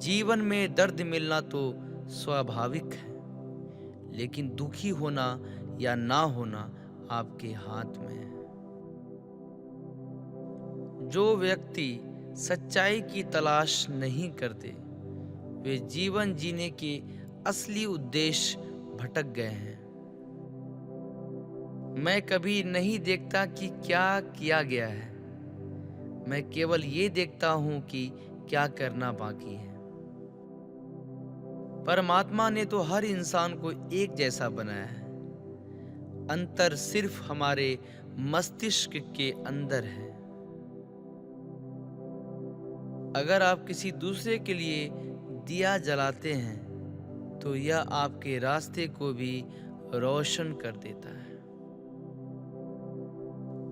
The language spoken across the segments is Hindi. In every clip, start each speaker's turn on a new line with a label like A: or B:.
A: जीवन में दर्द मिलना तो स्वाभाविक है, लेकिन दुखी होना या ना होना आपके हाथ में है। जो व्यक्ति सच्चाई की तलाश नहीं करते, वे जीवन जीने के असली उद्देश्य भटक गए हैं। मैं कभी नहीं देखता कि क्या किया गया है, मैं केवल ये देखता हूँ कि क्या करना बाकी है। परमात्मा ने तो हर इंसान को एक जैसा बनाया है, अंतर सिर्फ हमारे मस्तिष्क के अंदर है। अगर आप किसी दूसरे के लिए दिया जलाते हैं, तो यह आपके रास्ते को भी रोशन कर देता है।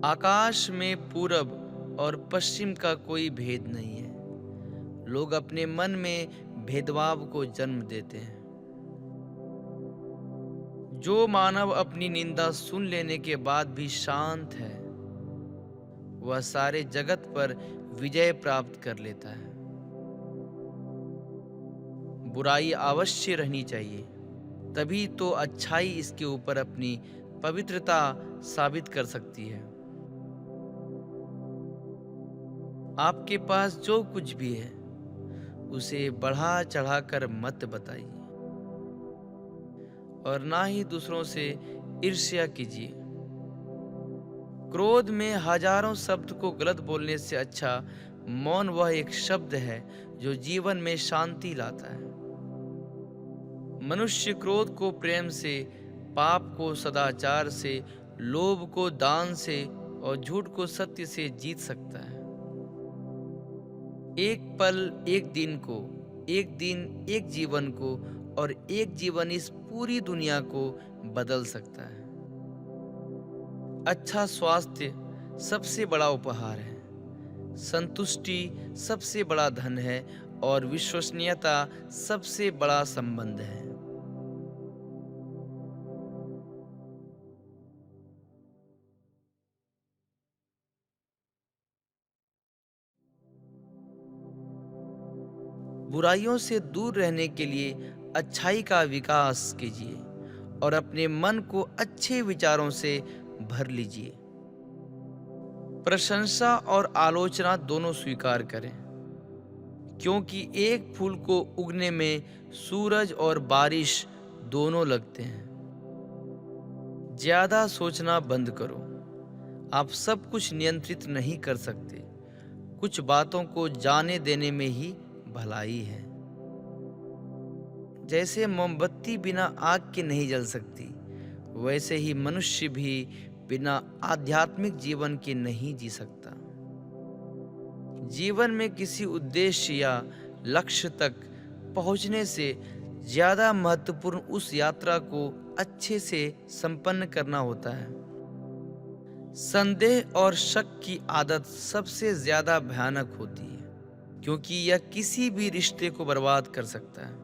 A: आकाश में पूरब और पश्चिम का कोई भेद नहीं है। लोग अपने मन में भेदभाव को जन्म देते हैं। जो मानव अपनी निंदा सुन लेने के बाद भी शांत है, वह सारे जगत पर विजय प्राप्त कर लेता है। बुराई अवश्य रहनी चाहिए, तभी तो अच्छाई इसके ऊपर अपनी पवित्रता साबित कर सकती है। आपके पास जो कुछ भी है, उसे बढ़ा चढ़ाकर मत बताइए और ना ही दूसरों से ईर्ष्या कीजिए। क्रोध में हजारों शब्द को गलत बोलने से अच्छा मौन वह एक शब्द है जो जीवन में शांति लाता है। मनुष्य क्रोध को प्रेम से, पाप को सदाचार से, लोभ को दान से और झूठ को सत्य से जीत सकता है। एक पल एक दिन को, एक दिन एक जीवन को और एक जीवन इस पूरी दुनिया को बदल सकता है। अच्छा स्वास्थ्य सबसे बड़ा उपहार है, संतुष्टि सबसे बड़ा धन है और विश्वसनीयता सबसे बड़ा संबंध है। बुराइयों से दूर रहने के लिए अच्छाई का विकास कीजिए और अपने मन को अच्छे विचारों से भर लीजिए। प्रशंसा और आलोचना दोनों स्वीकार करें, क्योंकि एक फूल को उगने में सूरज और बारिश दोनों लगते हैं। ज्यादा सोचना बंद करो। आप सब कुछ नियंत्रित नहीं कर सकते। कुछ बातों को जाने देने में ही भलाई है। जैसे मोमबत्ती बिना आग के नहीं जल सकती, वैसे ही मनुष्य भी बिना आध्यात्मिक जीवन के नहीं जी सकता। जीवन में किसी उद्देश्य या लक्ष्य तक पहुंचने से ज्यादा महत्वपूर्ण उस यात्रा को अच्छे से संपन्न करना होता है। संदेह और शक की आदत सबसे ज्यादा भयानक होती है, क्योंकि यह किसी भी रिश्ते को बर्बाद कर सकता है।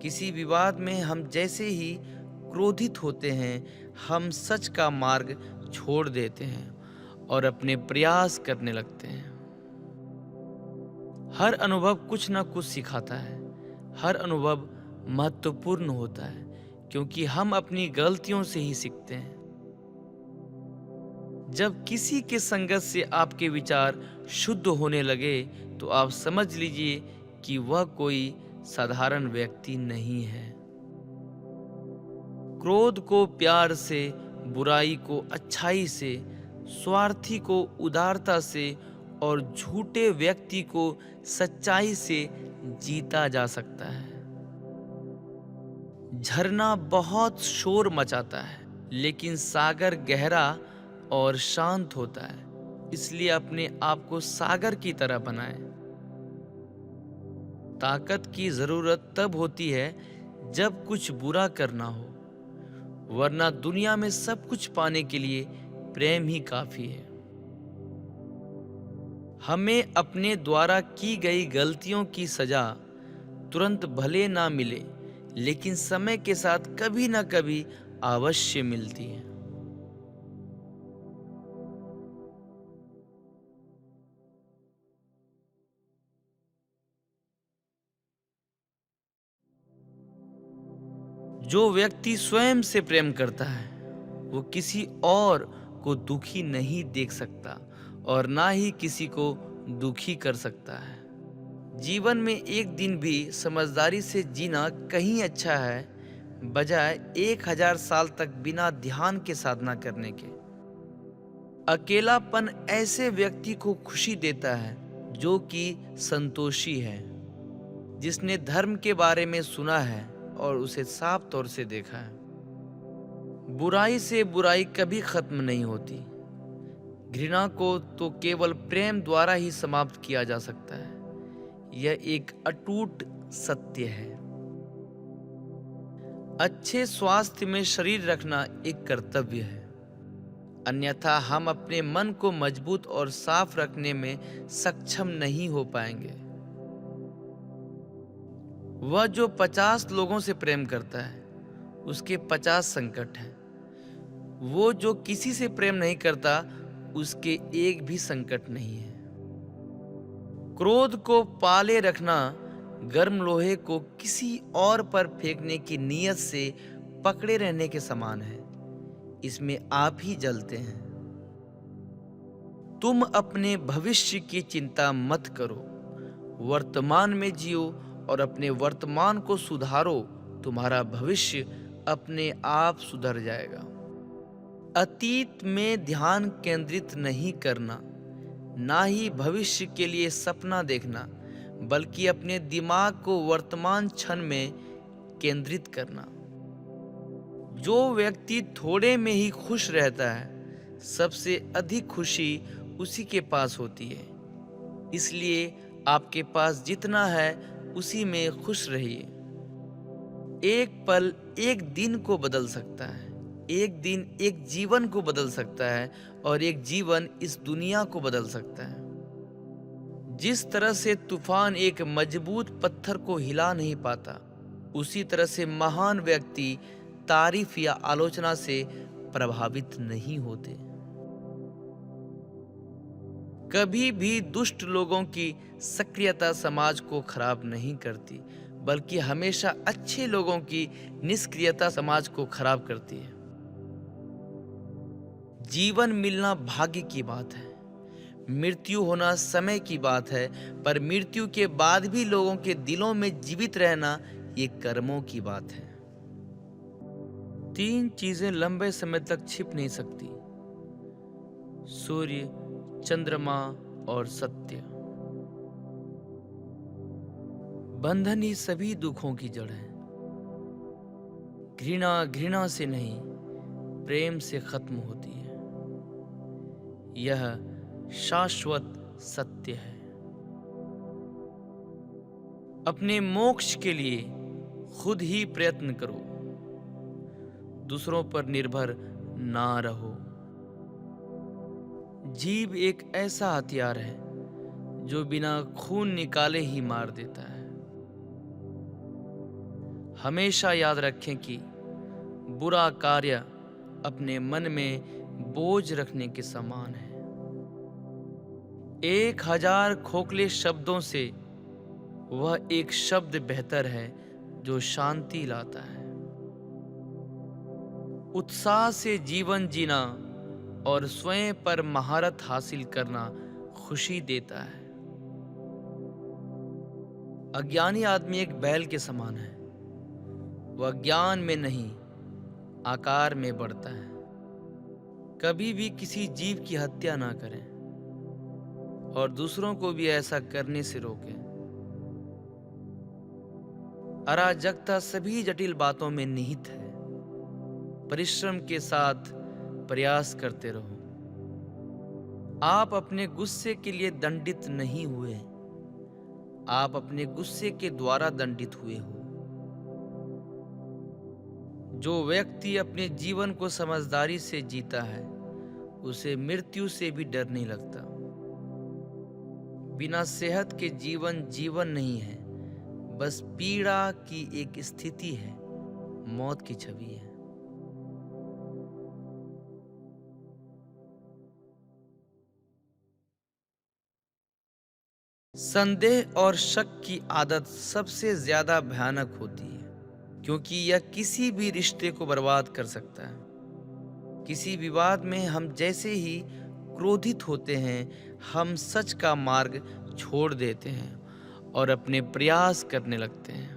A: किसी विवाद में हम जैसे ही क्रोधित होते हैं, हम सच का मार्ग छोड़ देते हैं और अपने प्रयास करने लगते हैं। हर अनुभव कुछ ना कुछ सिखाता है। हर अनुभव महत्वपूर्ण होता है, क्योंकि हम अपनी गलतियों से ही सीखते हैं। जब किसी के संगत से आपके विचार शुद्ध होने लगे, तो आप समझ लीजिए कि वह कोई साधारण व्यक्ति नहीं है। क्रोध को प्यार से, बुराई को अच्छाई से, स्वार्थी को उदारता से और झूठे व्यक्ति को सच्चाई से जीता जा सकता है। झरना बहुत शोर मचाता है, लेकिन सागर गहरा और शांत होता है। इसलिए अपने आप को सागर की तरह बनाएं। ताकत की जरूरत तब होती है जब कुछ बुरा करना हो, वरना दुनिया में सब कुछ पाने के लिए प्रेम ही काफी है। हमें अपने द्वारा की गई गलतियों की सजा तुरंत भले ना मिले, लेकिन समय के साथ कभी ना कभी अवश्य मिलती है। जो व्यक्ति स्वयं से प्रेम करता है वो किसी और को दुखी नहीं देख सकता और ना ही किसी को दुखी कर सकता है। जीवन में एक दिन भी समझदारी से जीना कहीं अच्छा है, बजाय 1000 साल तक बिना ध्यान के साधना करने के। अकेलापन ऐसे व्यक्ति को खुशी देता है जो कि संतोषी है, जिसने धर्म के बारे में सुना है और उसे साफ तौर से देखा है। बुराई से बुराई कभी खत्म नहीं होती। घृणा को तो केवल प्रेम द्वारा ही समाप्त किया जा सकता है। यह एक अटूट सत्य है। अच्छे स्वास्थ्य में शरीर रखना एक कर्तव्य है, अन्यथा हम अपने मन को मजबूत और साफ रखने में सक्षम नहीं हो पाएंगे। वह जो 50 लोगों से प्रेम करता है उसके 50 संकट हैं। वो जो किसी से प्रेम नहीं करता उसके एक भी संकट नहीं है। क्रोध को पाले रखना गर्म लोहे को किसी और पर फेंकने की नीयत से पकड़े रहने के समान है। इसमें आप ही जलते हैं। तुम अपने भविष्य की चिंता मत करो, वर्तमान में जियो और अपने वर्तमान को सुधारो। तुम्हारा भविष्य अपने आप सुधर जाएगा। अतीत में ध्यान केंद्रित नहीं करना, ना ही भविष्य के लिए सपना देखना, बल्कि अपने दिमाग को वर्तमान क्षण में केंद्रित करना। जो व्यक्ति थोड़े में ही खुश रहता है, सबसे अधिक खुशी उसी के पास होती है। इसलिए आपके पास जितना है उसी में खुश रहिए। एक पल एक दिन को बदल सकता है, एक दिन एक जीवन को बदल सकता है और एक जीवन इस दुनिया को बदल सकता है। जिस तरह से तूफान एक मजबूत पत्थर को हिला नहीं पाता, उसी तरह से महान व्यक्ति तारीफ या आलोचना से प्रभावित नहीं होते। कभी भी दुष्ट लोगों की सक्रियता समाज को खराब नहीं करती, बल्कि हमेशा अच्छे लोगों की निष्क्रियता समाज को खराब करती है। जीवन मिलना भाग्य की बात है, मृत्यु होना समय की बात है, पर मृत्यु के बाद भी लोगों के दिलों में जीवित रहना ये कर्मों की बात है। 3 चीजें लंबे समय तक छिप नहीं सकती: सूर्य, चंद्रमा और सत्य। बंधन ही सभी दुखों की जड़ है। घृणा घृणा से नहीं, प्रेम से खत्म होती है। यह शाश्वत सत्य है। अपने मोक्ष के लिए खुद ही प्रयत्न करो, दूसरों पर निर्भर ना रहो। जीभ एक ऐसा हथियार है जो बिना खून निकाले ही मार देता है। हमेशा याद रखें कि बुरा कार्य अपने मन में बोझ रखने के समान है। 1000 खोखले शब्दों से वह एक शब्द बेहतर है जो शांति लाता है। उत्साह से जीवन जीना और स्वयं पर महारत हासिल करना खुशी देता है। अज्ञानी आदमी एक बैल के समान है। वह ज्ञान में नहीं, आकार में बढ़ता है। कभी भी किसी जीव की हत्या ना करें और दूसरों को भी ऐसा करने से रोकें। अराजकता सभी जटिल बातों में निहित है। परिश्रम के साथ प्रयास करते रहो। आप अपने गुस्से के लिए दंडित नहीं हुए, आप अपने गुस्से के द्वारा दंडित हुए हो। जो व्यक्ति अपने जीवन को समझदारी से जीता है, उसे मृत्यु से भी डर नहीं लगता। बिना सेहत के जीवन जीवन नहीं है, बस पीड़ा की एक स्थिति है, मौत की छवि है। संदेह और शक की आदत सबसे ज्यादा भयानक होती है, क्योंकि यह किसी भी रिश्ते को बर्बाद कर सकता है। किसी विवाद में हम जैसे ही क्रोधित होते हैं, हम सच का मार्ग छोड़ देते हैं और अपने प्रयास करने लगते हैं।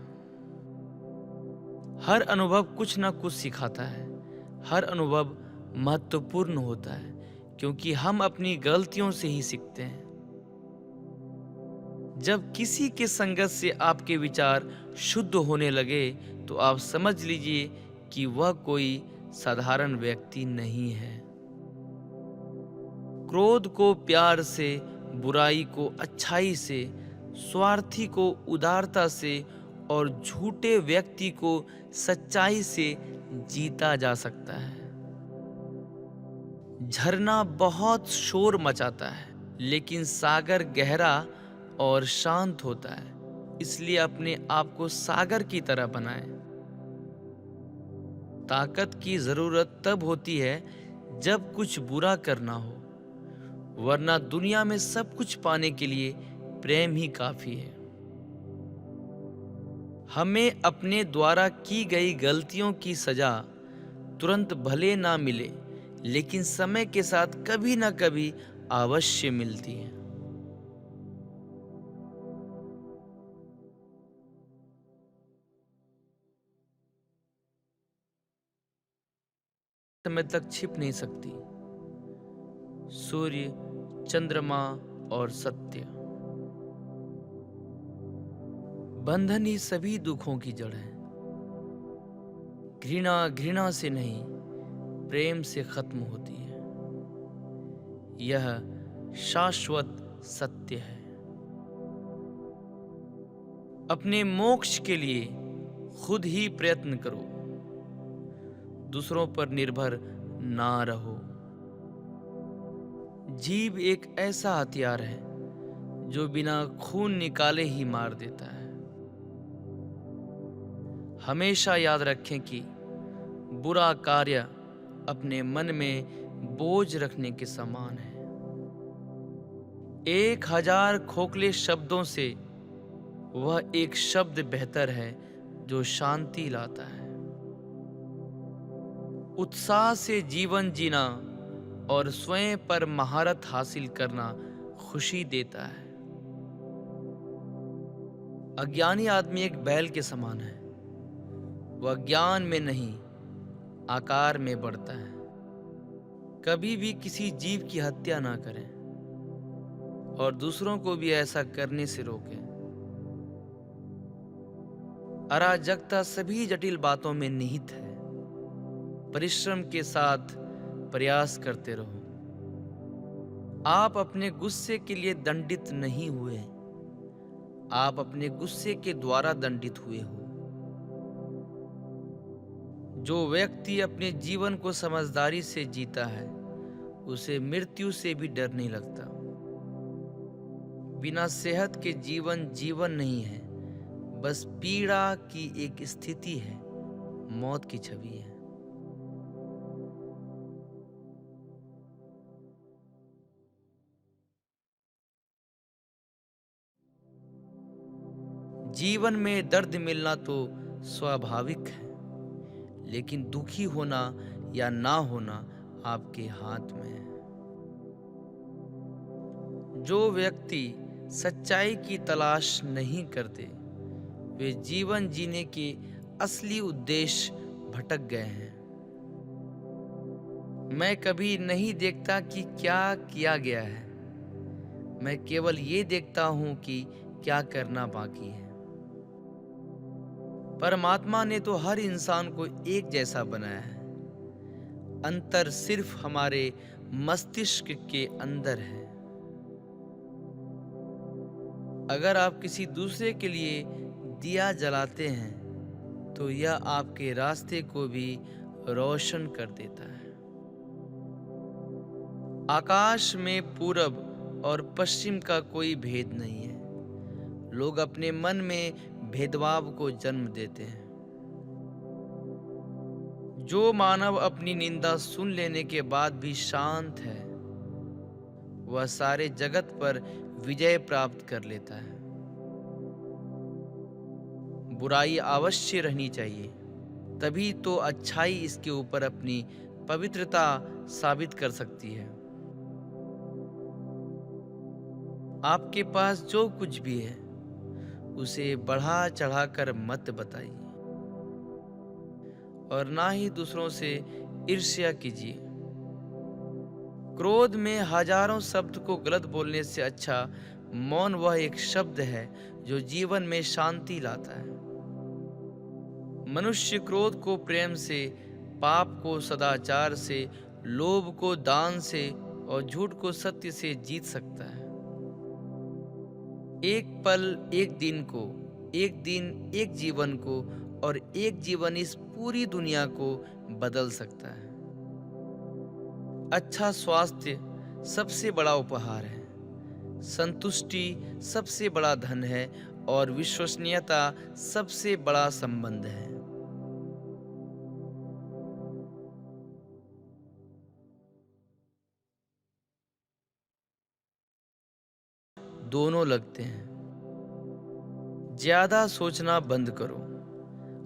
A: हर अनुभव कुछ ना कुछ सिखाता है। हर अनुभव महत्वपूर्ण होता है क्योंकि हम अपनी गलतियों से ही सीखते हैं। जब किसी के संगत से आपके विचार शुद्ध होने लगे, तो आप समझ लीजिए कि वह कोई साधारण व्यक्ति नहीं है। क्रोध को प्यार से, बुराई को अच्छाई से, स्वार्थी को उदारता से और झूठे व्यक्ति को सच्चाई से जीता जा सकता है। झरना बहुत शोर मचाता है, लेकिन सागर गहरा और शांत होता है। इसलिए अपने आप को सागर की तरह बनाएं। ताकत की जरूरत तब होती है जब कुछ बुरा करना हो, वरना दुनिया में सब कुछ पाने के लिए प्रेम ही काफी है। हमें अपने द्वारा की गई गलतियों की सजा तुरंत भले ना मिले, लेकिन समय के साथ कभी ना कभी अवश्य मिलती है। समय तक छिप नहीं सकती। सूर्य, चंद्रमा और सत्य, बंधन ही सभी दुखों की जड़ है। घृणा घृणा से नहीं, प्रेम से खत्म होती है। यह शाश्वत सत्य है। अपने मोक्ष के लिए खुद ही प्रयत्न करो, दूसरों पर निर्भर ना रहो। जीभ एक ऐसा हथियार है जो बिना खून निकाले ही मार देता है। हमेशा याद रखें कि बुरा कार्य अपने मन में बोझ रखने के समान है। 1000 खोखले शब्दों से वह एक शब्द बेहतर है जो शांति लाता है। उत्साह से जीवन जीना और स्वयं पर महारत हासिल करना खुशी देता है। अज्ञानी आदमी एक बैल के समान है। वह ज्ञान में नहीं, आकार में बढ़ता है। कभी भी किसी जीव की हत्या ना करें और दूसरों को भी ऐसा करने से रोकें। अराजकता सभी जटिल बातों में निहित है। परिश्रम के साथ प्रयास करते रहो। आप अपने गुस्से के लिए दंडित नहीं हुए, आप अपने गुस्से के द्वारा दंडित हुए हो। जो व्यक्ति अपने जीवन को समझदारी से जीता है, उसे मृत्यु से भी डर नहीं लगता। बिना सेहत के जीवन जीवन नहीं है, बस पीड़ा की एक स्थिति है, मौत की छवि है। जीवन में दर्द मिलना तो स्वाभाविक है, लेकिन दुखी होना या ना होना आपके हाथ में है। जो व्यक्ति सच्चाई की तलाश नहीं करते, वे जीवन जीने के असली उद्देश्य भटक गए हैं। मैं कभी नहीं देखता कि क्या किया गया है, मैं केवल ये देखता हूं कि क्या करना बाकी है। परमात्मा ने तो हर इंसान को एक जैसा बनाया है। अंतर सिर्फ हमारे मस्तिष्क के अंदर है। अगर आप किसी दूसरे के लिए दिया जलाते हैं, तो यह आपके रास्ते को भी रोशन कर देता है। आकाश में पूरब और पश्चिम का कोई भेद नहीं है। लोग अपने मन में भेदभाव को जन्म देते हैं। जो मानव अपनी निंदा सुन लेने के बाद भी शांत है, वह सारे जगत पर विजय प्राप्त कर लेता है। बुराई अवश्य रहनी चाहिए, तभी तो अच्छाई इसके ऊपर अपनी पवित्रता साबित कर सकती है। आपके पास जो कुछ भी है उसे बढ़ा चढ़ाकर मत बताइए और ना ही दूसरों से ईर्ष्या कीजिए। क्रोध में हजारों शब्द को गलत बोलने से अच्छा मौन वह एक शब्द है जो जीवन में शांति लाता है। मनुष्य क्रोध को प्रेम से, पाप को सदाचार से, लोभ को दान से और झूठ को सत्य से जीत सकता है। एक पल एक दिन को, एक दिन एक जीवन को और एक जीवन इस पूरी दुनिया को बदल सकता है। अच्छा स्वास्थ्य सबसे बड़ा उपहार है, संतुष्टि सबसे बड़ा धन है और विश्वसनीयता सबसे बड़ा संबंध है। दोनों लगते हैं। ज्यादा सोचना बंद करो।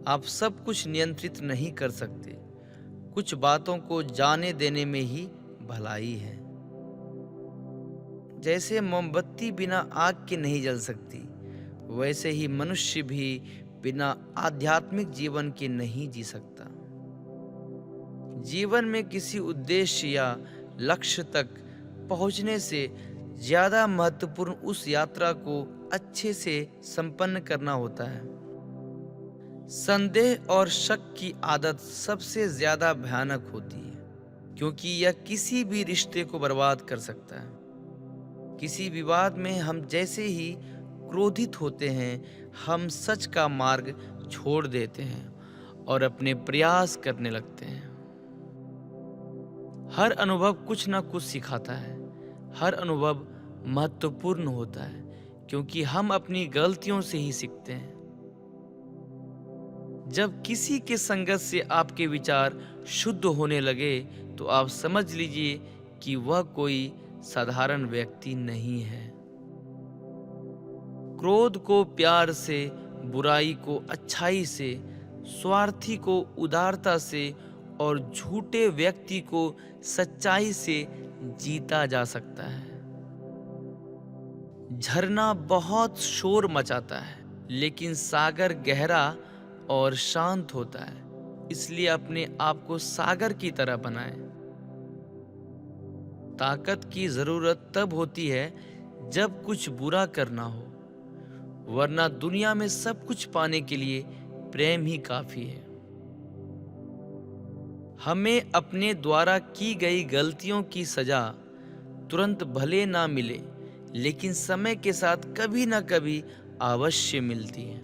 A: आप सब कुछ नियंत्रित नहीं कर सकते। कुछ बातों को जाने देने में ही भलाई है। जैसे मोमबत्ती बिना आग के नहीं जल सकती, वैसे ही मनुष्य भी बिना आध्यात्मिक जीवन के नहीं जी सकता। जीवन में किसी उद्देश्य या लक्ष्य तक पहुंचने से ज्यादा महत्वपूर्ण उस यात्रा को अच्छे से संपन्न करना होता है। संदेह और शक की आदत सबसे ज्यादा भयानक होती है, क्योंकि यह किसी भी रिश्ते को बर्बाद कर सकता है। किसी विवाद में हम जैसे ही क्रोधित होते हैं, हम सच का मार्ग छोड़ देते हैं और अपने प्रयास करने लगते हैं। हर अनुभव कुछ ना कुछ सिखाता है। हर अनुभव महत्वपूर्ण होता है, क्योंकि हम अपनी गलतियों से ही सीखते हैं। जब किसी के संगत से आपके विचार शुद्ध होने लगे, तो आप समझ लीजिए कि वह कोई साधारण व्यक्ति नहीं है। क्रोध को प्यार से, बुराई को अच्छाई से, स्वार्थी को उदारता से और झूठे व्यक्ति को सच्चाई से जीता जा सकता है। झरना बहुत शोर मचाता है, लेकिन सागर गहरा और शांत होता है। इसलिए अपने आप को सागर की तरह बनाएं। ताकत की जरूरत तब होती है जब कुछ बुरा करना हो, वरना दुनिया में सब कुछ पाने के लिए प्रेम ही काफी है। हमें अपने द्वारा की गई गलतियों की सजा तुरंत भले ना मिले, लेकिन समय के साथ कभी ना कभी अवश्य मिलती है।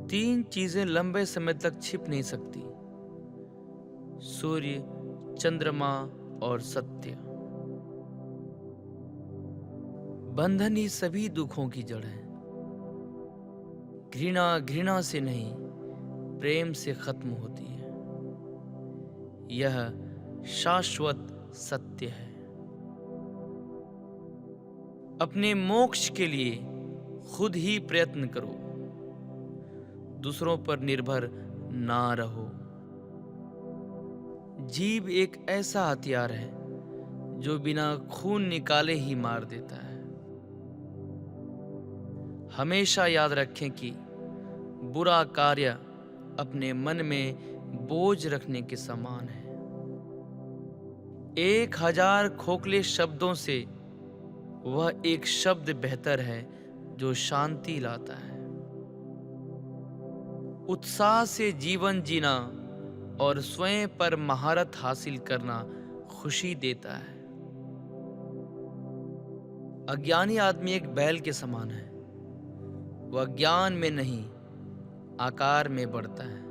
A: तीन चीजें लंबे समय तक छिप नहीं सकती: सूर्य, चंद्रमा और सत्य। बंधन ही सभी दुखों की जड़ है। घृणा घृणा से नहीं, प्रेम से खत्म होती है। यह शाश्वत सत्य है। अपने मोक्ष के लिए खुद ही प्रयत्न करो, दूसरों पर निर्भर ना रहो। जीभ एक ऐसा हथियार है जो बिना खून निकाले ही मार देता है। हमेशा याद रखें कि बुरा कार्य अपने मन में बोझ रखने के समान है। 1000 खोखले शब्दों से वह एक शब्द बेहतर है जो शांति लाता है। उत्साह से जीवन जीना और स्वयं पर महारत हासिल करना खुशी देता है। अज्ञानी आदमी एक बैल के समान है। वह ज्ञान में नहीं, आकार में बढ़ता है।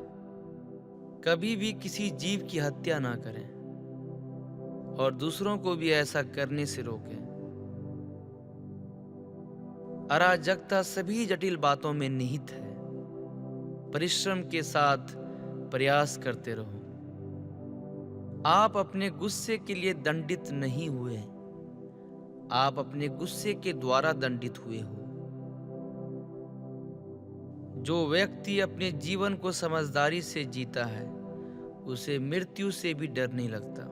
A: कभी भी किसी जीव की हत्या ना करें और दूसरों को भी ऐसा करने से रोकें। अराजकता सभी जटिल बातों में निहित है। परिश्रम के साथ प्रयास करते रहो। आप अपने गुस्से के लिए दंडित नहीं हुए, आप अपने गुस्से के द्वारा दंडित हुए हो। जो व्यक्ति अपने जीवन को समझदारी से जीता है, उसे मृत्यु से भी डर नहीं लगता।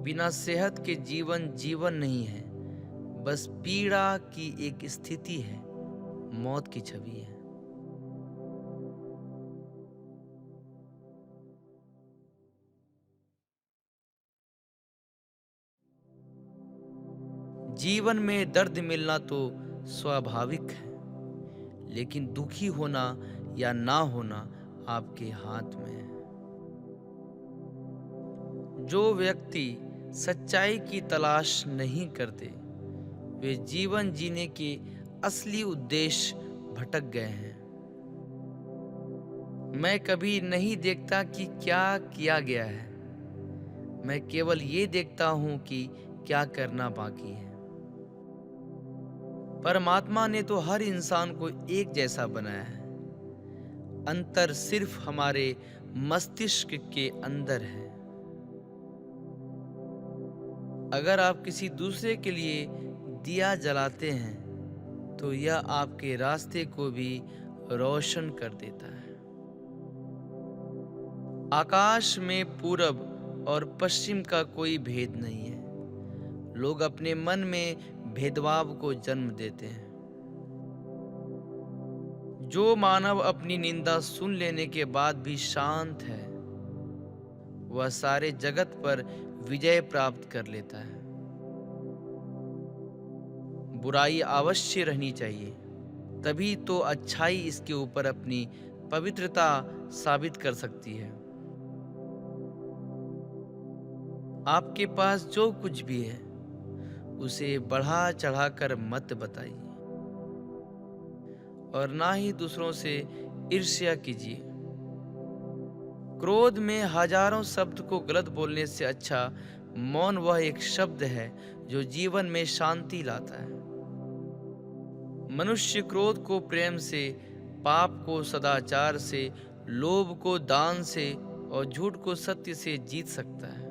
A: बिना सेहत के जीवन जीवन नहीं है, बस पीड़ा की एक स्थिति है, मौत की छवि है। जीवन में दर्द मिलना तो स्वाभाविक है, लेकिन दुखी होना या ना होना आपके हाथ में है। जो व्यक्ति सच्चाई की तलाश नहीं करते, वे जीवन जीने के असली उद्देश्य भटक गए हैं। मैं कभी नहीं देखता कि क्या किया गया है, मैं केवल ये देखता हूं कि क्या करना बाकी है। परमात्मा ने तो हर इंसान को एक जैसा बनाया है, अंतर सिर्फ हमारे मस्तिष्क के अंदर है। अगर आप किसी दूसरे के लिए दिया जलाते हैं, तो यह आपके रास्ते को भी रोशन कर देता है। आकाश में पूरब और पश्चिम का कोई भेद नहीं है। लोग अपने मन में भेदभाव को जन्म देते हैं। जो मानव अपनी निंदा सुन लेने के बाद भी शांत है, वह सारे जगत पर विजय प्राप्त कर लेता है। बुराई अवश्य रहनी चाहिए, तभी तो अच्छाई इसके ऊपर अपनी पवित्रता साबित कर सकती है। आपके पास जो कुछ भी है, उसे बढ़ा चढ़ाकर मत बताइए और ना ही दूसरों से ईर्ष्या कीजिए। क्रोध में हजारों शब्द को गलत बोलने से अच्छा मौन वह एक शब्द है जो जीवन में शांति लाता है। मनुष्य क्रोध को प्रेम से, पाप को सदाचार से, लोभ को दान से और झूठ को सत्य से जीत सकता है।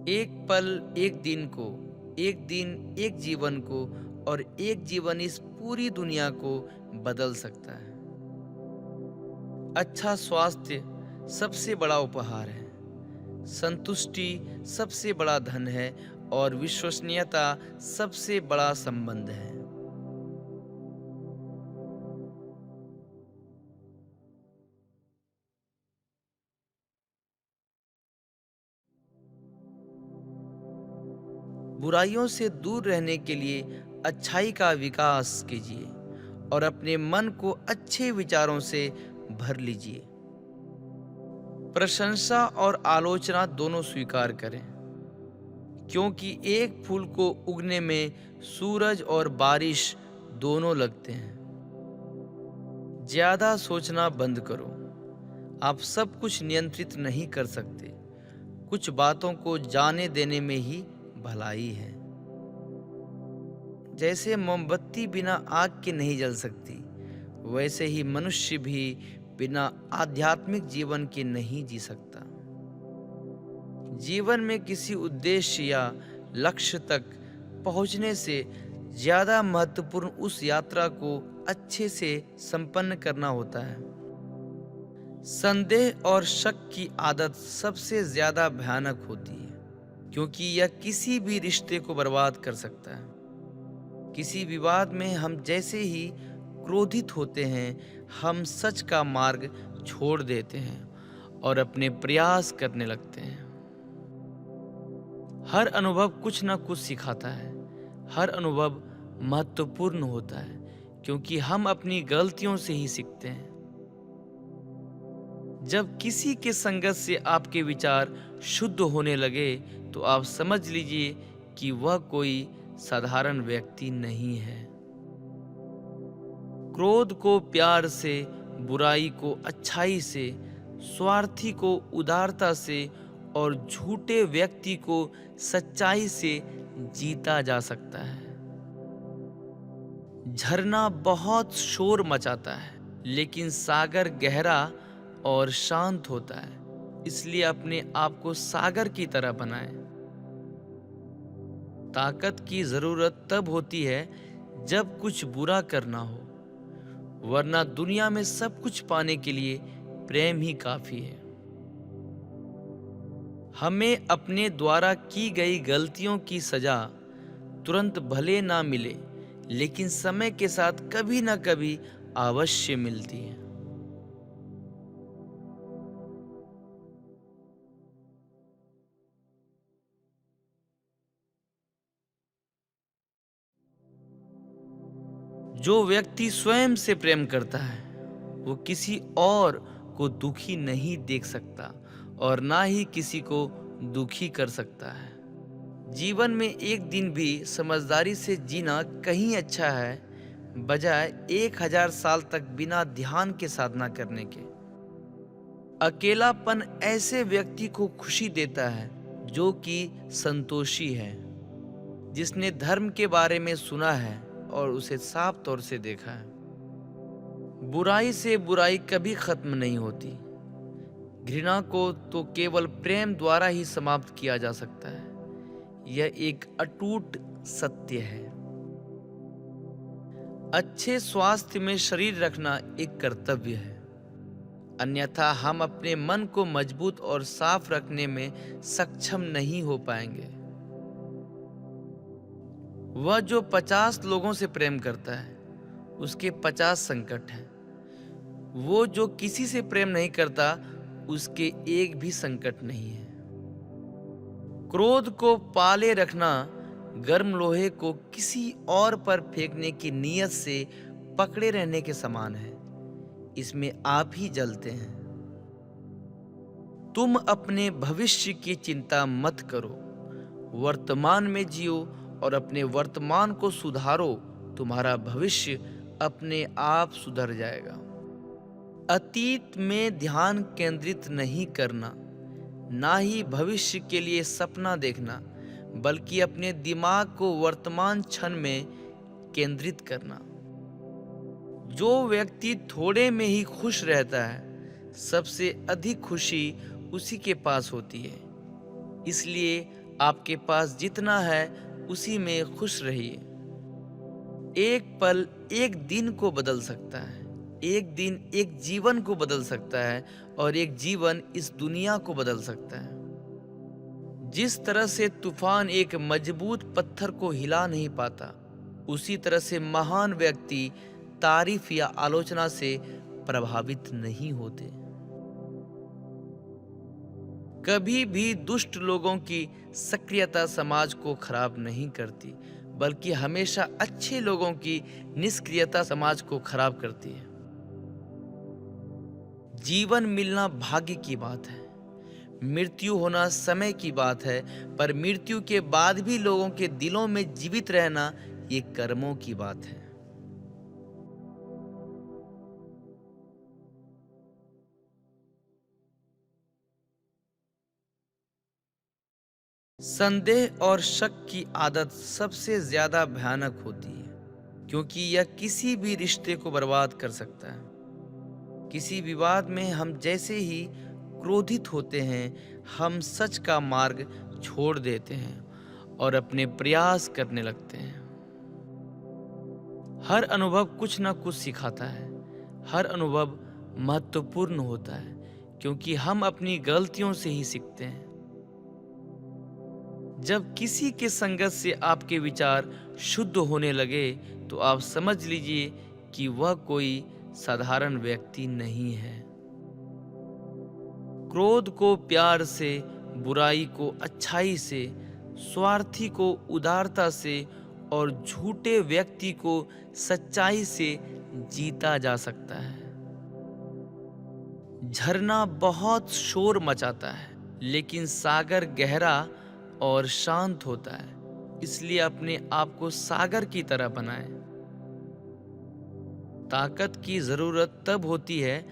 A: एक पल एक दिन को, एक दिन एक जीवन को और एक जीवन इस पूरी दुनिया को बदल सकता है। अच्छा स्वास्थ्य सबसे बड़ा उपहार है, संतुष्टि सबसे बड़ा धन है और विश्वसनीयता सबसे बड़ा संबंध है। बुराइयों से दूर रहने के लिए अच्छाई का विकास कीजिए और अपने मन को अच्छे विचारों से भर लीजिए। प्रशंसा और आलोचना दोनों स्वीकार करें, क्योंकि एक फूल को उगने में सूरज और बारिश दोनों लगते हैं। ज्यादा सोचना बंद करो। आप सब कुछ नियंत्रित नहीं कर सकते। कुछ बातों को जाने देने में ही भलाई है। जैसे मोमबत्ती बिना आग के नहीं जल सकती, वैसे ही मनुष्य भी बिना आध्यात्मिक जीवन के नहीं जी सकता। जीवन में किसी उद्देश्य या लक्ष्य तक पहुंचने से ज्यादा महत्वपूर्ण उस यात्रा को अच्छे से संपन्न करना होता है। संदेह और शक की आदत सबसे ज्यादा भयानक होती है, क्योंकि यह किसी भी रिश्ते को बर्बाद कर सकता है। किसी विवाद में हम जैसे ही क्रोधित होते हैं, हम सच का मार्ग छोड़ देते हैं और अपने प्रयास करने लगते हैं। हर अनुभव कुछ ना कुछ सिखाता है। हर अनुभव महत्वपूर्ण होता है, क्योंकि हम अपनी गलतियों से ही सीखते हैं। जब किसी के संगत से आपके विचार शुद्ध होने लगे, तो आप समझ लीजिए कि वह कोई साधारण व्यक्ति नहीं है। क्रोध को प्यार से, बुराई को अच्छाई से, स्वार्थी को उदारता से और झूठे व्यक्ति को सच्चाई से जीता जा सकता है। झरना बहुत शोर मचाता है, लेकिन सागर गहरा और शांत होता है। इसलिए अपने आप को सागर की तरह बनाएं। ताकत की जरूरत तब होती है जब कुछ बुरा करना हो, वरना दुनिया में सब कुछ पाने के लिए प्रेम ही काफी है। हमें अपने द्वारा की गई गलतियों की सजा तुरंत भले ना मिले, लेकिन समय के साथ कभी ना कभी अवश्य मिलती है। जो व्यक्ति स्वयं से प्रेम करता है, वो किसी और को दुखी नहीं देख सकता और ना ही किसी को दुखी कर सकता है। जीवन में एक दिन भी समझदारी से जीना कहीं अच्छा है, बजाय 1000 साल तक बिना ध्यान के साधना करने के। अकेलापन ऐसे व्यक्ति को खुशी देता है जो कि संतोषी है, जिसने धर्म के बारे में सुना है और उसे साफ तौर से देखा है। बुराई से बुराई कभी खत्म नहीं होती। घृणा को तो केवल प्रेम द्वारा ही समाप्त किया जा सकता है। यह एक अटूट सत्य है। अच्छे स्वास्थ्य में शरीर रखना एक कर्तव्य है, अन्यथा हम अपने मन को मजबूत और साफ रखने में सक्षम नहीं हो पाएंगे। वह जो 50 लोगों से प्रेम करता है, उसके 50 संकट हैं। वो जो किसी से प्रेम नहीं करता, उसके एक भी संकट नहीं है। क्रोध को पाले रखना गर्म लोहे को किसी और पर फेंकने की नीयत से पकड़े रहने के समान है। इसमें आप ही जलते हैं। तुम अपने भविष्य की चिंता मत करो, वर्तमान में जियो और अपने वर्तमान को सुधारो। तुम्हारा भविष्य अपने आप सुधर जाएगा। अतीत में ध्यान केंद्रित नहीं करना, ना ही भविष्य के लिए सपना देखना, बल्कि अपने दिमाग को वर्तमान क्षण में केंद्रित करना। जो व्यक्ति थोड़े में ही खुश रहता है, सबसे अधिक खुशी उसी के पास होती है। इसलिए आपके पास जितना है उसी में खुश रहिए। एक पल एक दिन को बदल सकता है, एक दिन एक जीवन को बदल सकता है और एक जीवन इस दुनिया को बदल सकता है। जिस तरह से तूफान एक मजबूत पत्थर को हिला नहीं पाता, उसी तरह से महान व्यक्ति तारीफ या आलोचना से प्रभावित नहीं होते। कभी भी दुष्ट लोगों की सक्रियता समाज को खराब नहीं करती, बल्कि हमेशा अच्छे लोगों की निष्क्रियता समाज को खराब करती है। जीवन मिलना भाग्य की बात है, मृत्यु होना समय की बात है, पर मृत्यु के बाद भी लोगों के दिलों में जीवित रहना ये कर्मों की बात है। संदेह और शक की आदत सबसे ज्यादा भयानक होती है, क्योंकि यह किसी भी रिश्ते को बर्बाद कर सकता है। किसी विवाद में हम जैसे ही क्रोधित होते हैं, हम सच का मार्ग छोड़ देते हैं और अपने प्रयास करने लगते हैं। हर अनुभव कुछ ना कुछ सिखाता है। हर अनुभव महत्वपूर्ण होता है, क्योंकि हम अपनी गलतियों से ही सीखते हैं। जब किसी के संगत से आपके विचार शुद्ध होने लगे, तो आप समझ लीजिए कि वह कोई साधारण व्यक्ति नहीं है। क्रोध को प्यार से, बुराई को अच्छाई से, स्वार्थी को उदारता से और झूठे व्यक्ति को सच्चाई से जीता जा सकता है। झरना बहुत शोर मचाता है, लेकिन सागर गहरा और शांत होता है। इसलिए अपने आप को सागर की तरह बनाएं। ताकत की जरूरत तब होती है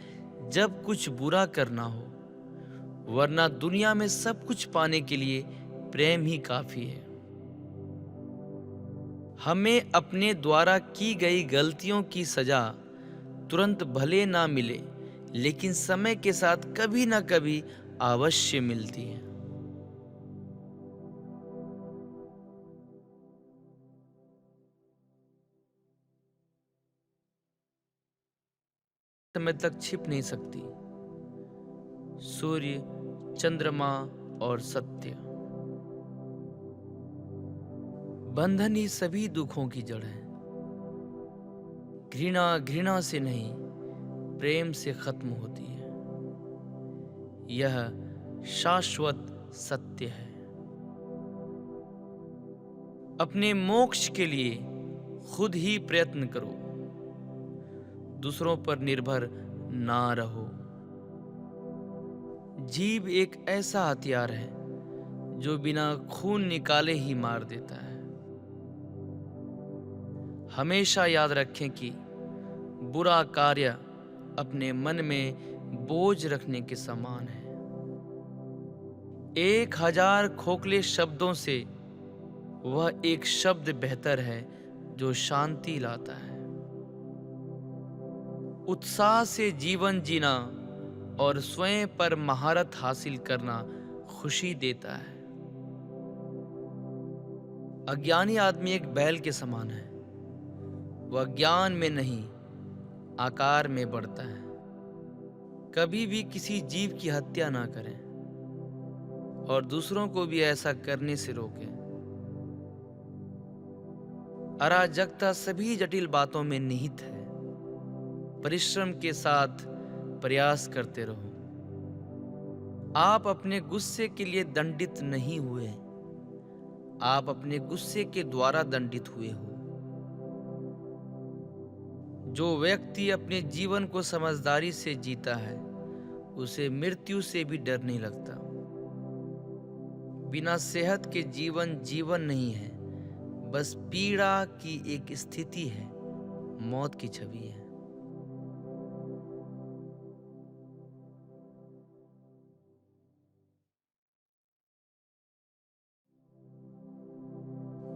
A: जब कुछ बुरा करना हो, वरना दुनिया में सब कुछ पाने के लिए प्रेम ही काफी है। हमें अपने द्वारा की गई गलतियों की सजा तुरंत भले ना मिले, लेकिन समय के साथ कभी ना कभी अवश्य मिलती है। समय तक छिप नहीं सकती। सूर्य, चंद्रमा और सत्य, बंधन ही सभी दुखों की जड़ है। घृणा घृणा से नहीं, प्रेम से खत्म होती है। यह शाश्वत सत्य है। अपने मोक्ष के लिए खुद ही प्रयत्न करो, दूसरों पर निर्भर ना रहो। जीभ एक ऐसा हथियार है जो बिना खून निकाले ही मार देता है। हमेशा याद रखें कि बुरा कार्य अपने मन में बोझ रखने के समान है। 1000 खोखले शब्दों से वह एक शब्द बेहतर है जो शांति लाता है। उत्साह से जीवन जीना और स्वयं पर महारत हासिल करना खुशी देता है। अज्ञानी आदमी एक बैल के समान है। वह ज्ञान में नहीं, आकार में बढ़ता है। कभी भी किसी जीव की हत्या ना करें और दूसरों को भी ऐसा करने से रोकें। अराजकता सभी जटिल बातों में निहित है। परिश्रम के साथ प्रयास करते रहो। आप अपने गुस्से के लिए दंडित नहीं हुए, आप अपने गुस्से के द्वारा दंडित हुए हो। जो व्यक्ति अपने जीवन को समझदारी से जीता है, उसे मृत्यु से भी डर नहीं लगता। बिना सेहत के जीवन जीवन नहीं है, बस पीड़ा की एक स्थिति है, मौत की छवि है।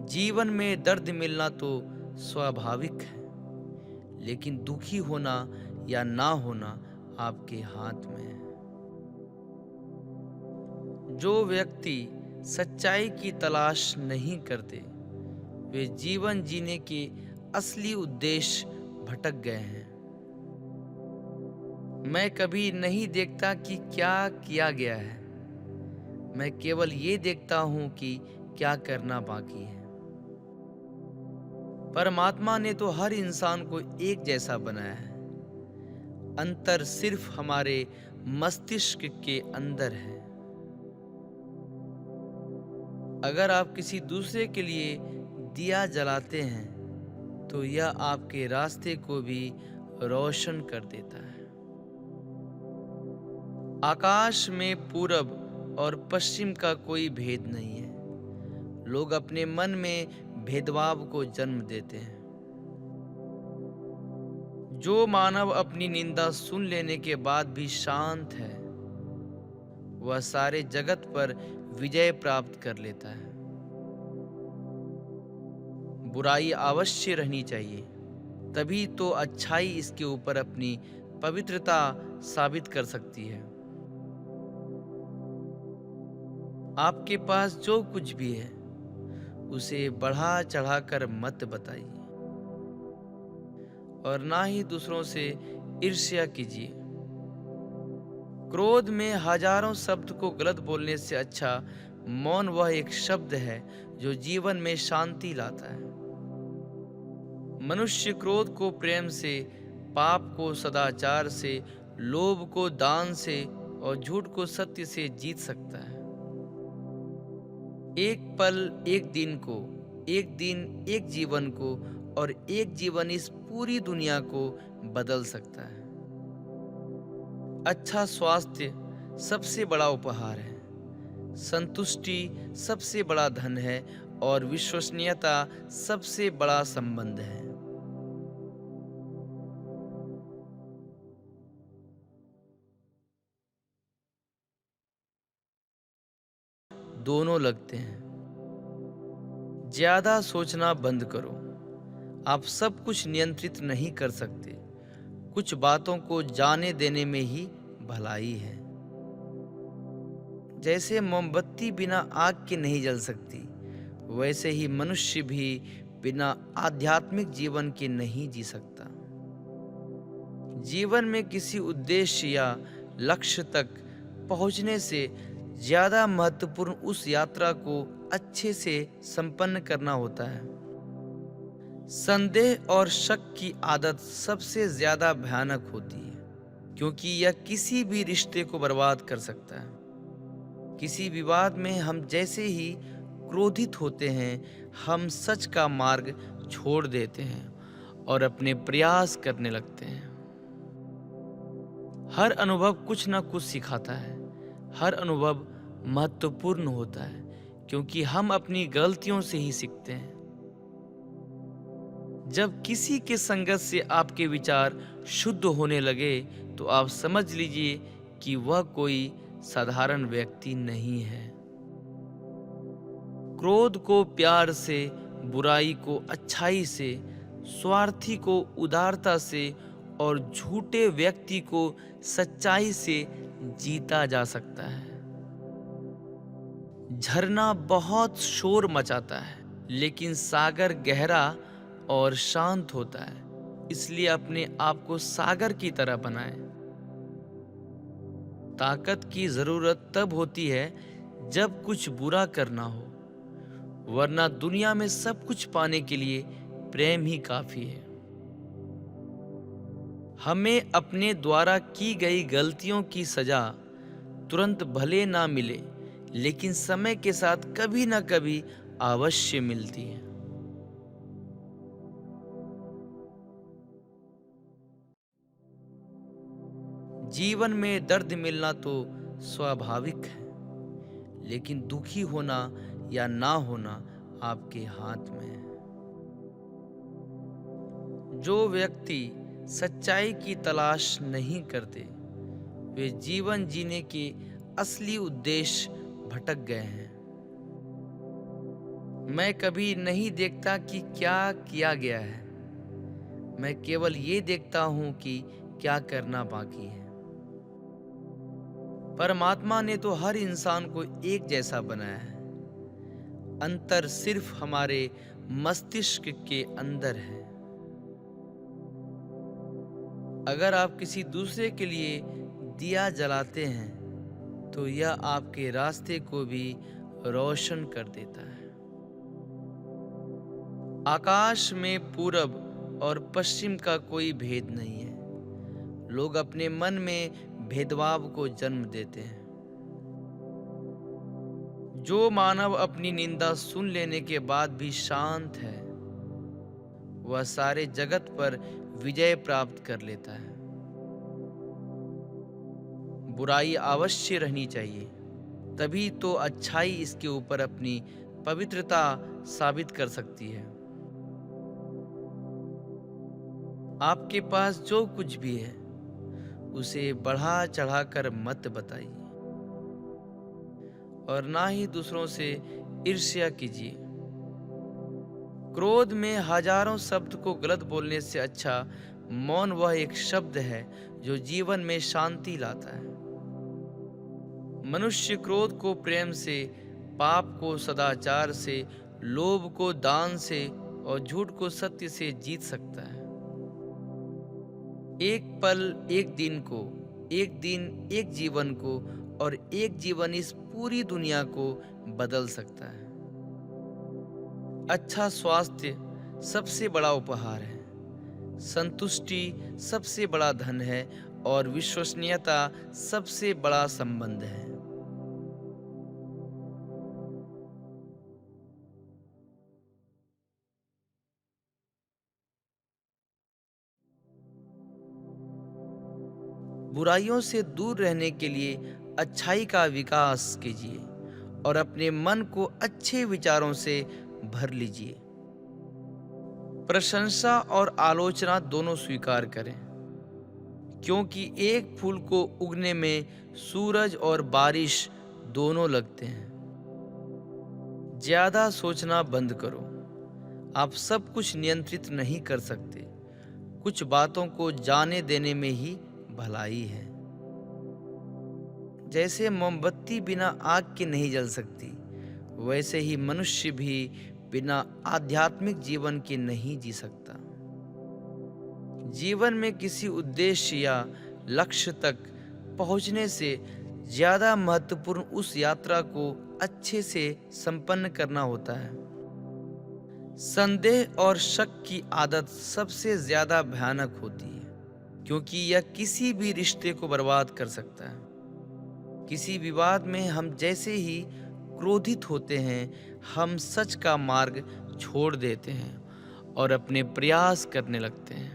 A: जीवन में दर्द मिलना तो स्वाभाविक है, लेकिन दुखी होना या ना होना आपके हाथ में है। जो व्यक्ति सच्चाई की तलाश नहीं करते, वे जीवन जीने के असली उद्देश्य भटक गए हैं। मैं कभी नहीं देखता कि क्या किया गया है, मैं केवल ये देखता हूं कि क्या करना बाकी है। परमात्मा ने तो हर इंसान को एक जैसा बनाया है। अंतर सिर्फ हमारे मस्तिष्क के अंदर है। अगर आप किसी दूसरे के लिए दिया जलाते हैं, तो यह आपके रास्ते को भी रोशन कर देता है। आकाश में पूरब और पश्चिम का कोई भेद नहीं है। लोग अपने मन में भेदभाव को जन्म देते हैं। जो मानव अपनी निंदा सुन लेने के बाद भी शांत है, वह सारे जगत पर विजय प्राप्त कर लेता है। बुराई अवश्य रहनी चाहिए, तभी तो अच्छाई इसके ऊपर अपनी पवित्रता साबित कर सकती है। आपके पास जो कुछ भी है, उसे बढ़ा चढ़ाकर मत बताइए और ना ही दूसरों से ईर्ष्या कीजिए। क्रोध में हजारों शब्द को गलत बोलने से अच्छा मौन वह एक शब्द है जो जीवन में शांति लाता है। मनुष्य क्रोध को प्रेम से, पाप को सदाचार से, लोभ को दान से और झूठ को सत्य से जीत सकता है। एक पल एक दिन को, एक दिन एक जीवन को और एक जीवन इस पूरी दुनिया को बदल सकता है। अच्छा स्वास्थ्य सबसे बड़ा उपहार है, संतुष्टि सबसे बड़ा धन है और विश्वसनीयता सबसे बड़ा संबंध है। दोनों लगते हैं। ज्यादा सोचना बंद करो। आप सब कुछ नियंत्रित नहीं कर सकते। कुछ बातों को जाने देने में ही भलाई है। जैसे मोमबत्ती बिना आग के नहीं जल सकती, वैसे ही मनुष्य भी बिना आध्यात्मिक जीवन के नहीं जी सकता। जीवन में किसी उद्देश्य या लक्ष्य तक पहुंचने से ज्यादा महत्वपूर्ण उस यात्रा को अच्छे से संपन्न करना होता है। संदेह और शक की आदत सबसे ज्यादा भयानक होती है, क्योंकि यह किसी भी रिश्ते को बर्बाद कर सकता है। किसी विवाद में हम जैसे ही क्रोधित होते हैं, हम सच का मार्ग छोड़ देते हैं और अपने प्रयास करने लगते हैं। हर अनुभव कुछ न कुछ सिखाता है। हर अनुभव महत्वपूर्ण होता है, क्योंकि हम अपनी गलतियों से ही सीखते हैं। जब किसी के संगत से आपके विचार शुद्ध होने लगे, तो आप समझ लीजिए कि वह कोई साधारण व्यक्ति नहीं है। क्रोध को प्यार से, बुराई को अच्छाई से, स्वार्थी को उदारता से और झूठे व्यक्ति को सच्चाई से जीता जा सकता है। झरना बहुत शोर मचाता है, लेकिन सागर गहरा और शांत होता है। इसलिए अपने आप को सागर की तरह बनाएं। ताकत की जरूरत तब होती है जब कुछ बुरा करना हो, वरना दुनिया में सब कुछ पाने के लिए प्रेम ही काफी है। हमें अपने द्वारा की गई गलतियों की सजा तुरंत भले ना मिले, लेकिन समय के साथ कभी ना कभी अवश्य मिलती है। जीवन में दर्द मिलना तो स्वाभाविक है, लेकिन दुखी होना या ना होना आपके हाथ में है। जो व्यक्ति सच्चाई की तलाश नहीं करते, वे जीवन जीने के असली उद्देश्य भटक गए हैं। मैं कभी नहीं देखता कि क्या किया गया है, मैं केवल ये देखता हूं कि क्या करना बाकी है। परमात्मा ने तो हर इंसान को एक जैसा बनाया है। अंतर सिर्फ हमारे मस्तिष्क के अंदर है। अगर आप किसी दूसरे के लिए दिया जलाते हैं, तो यह आपके रास्ते को भी रोशन कर देता है। आकाश में पूरब और पश्चिम का कोई भेद नहीं है। लोग अपने मन में भेदभाव को जन्म देते हैं। जो मानव अपनी निंदा सुन लेने के बाद भी शांत है, वह सारे जगत पर विजय प्राप्त कर लेता है। बुराई अवश्य रहनी चाहिए, तभी तो अच्छाई इसके ऊपर अपनी पवित्रता साबित कर सकती है। आपके पास जो कुछ भी है, उसे बढ़ा चढ़ाकर मत बताइए और ना ही दूसरों से ईर्ष्या कीजिए। क्रोध में हजारों शब्द को गलत बोलने से अच्छा मौन वह एक शब्द है जो जीवन में शांति लाता है। मनुष्य क्रोध को प्रेम से, पाप को सदाचार से, लोभ को दान से और झूठ को सत्य से जीत सकता है। एक पल एक दिन को, एक दिन एक जीवन को और एक जीवन इस पूरी दुनिया को बदल सकता है। अच्छा स्वास्थ्य सबसे बड़ा उपहार है, संतुष्टि सबसे बड़ा धन है और विश्वसनीयता सबसे बड़ा संबंध है। बुराइयों से दूर रहने के लिए अच्छाई का विकास कीजिए और अपने मन को अच्छे विचारों से भर लीजिए। प्रशंसा और आलोचना दोनों स्वीकार करें, क्योंकि एक फूल को उगने में सूरज और बारिश दोनों लगते हैं। ज्यादा सोचना बंद करो। आप सब कुछ नियंत्रित नहीं कर सकते। कुछ बातों को जाने देने में ही भलाई है। जैसे मोमबत्ती बिना आग के नहीं जल सकती, वैसे ही मनुष्य भी बिना आध्यात्मिक जीवन के नहीं जी सकता। जीवन में किसी उद्देश्य या लक्ष्य तक पहुंचने से ज्यादा महत्वपूर्ण उस यात्रा को अच्छे से संपन्न करना होता है। संदेह और शक की आदत सबसे ज्यादा भयानक होती है, क्योंकि यह किसी भी रिश्ते को बर्बाद कर सकता है। किसी विवाद में हम जैसे ही क्रोधित होते हैं, हम सच का मार्ग छोड़ देते हैं और अपने प्रयास करने लगते हैं।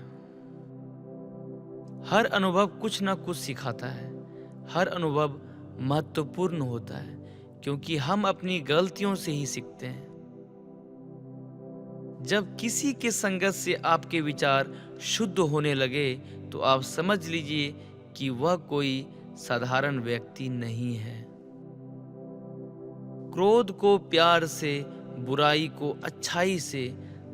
A: हर अनुभव कुछ ना कुछ सिखाता है। हर अनुभव महत्वपूर्ण होता है, क्योंकि हम अपनी गलतियों से ही सीखते हैं। जब किसी के संगत से आपके विचार शुद्ध होने लगे, तो आप समझ लीजिए कि वह कोई साधारण व्यक्ति नहीं है। क्रोध को प्यार से, बुराई को अच्छाई से,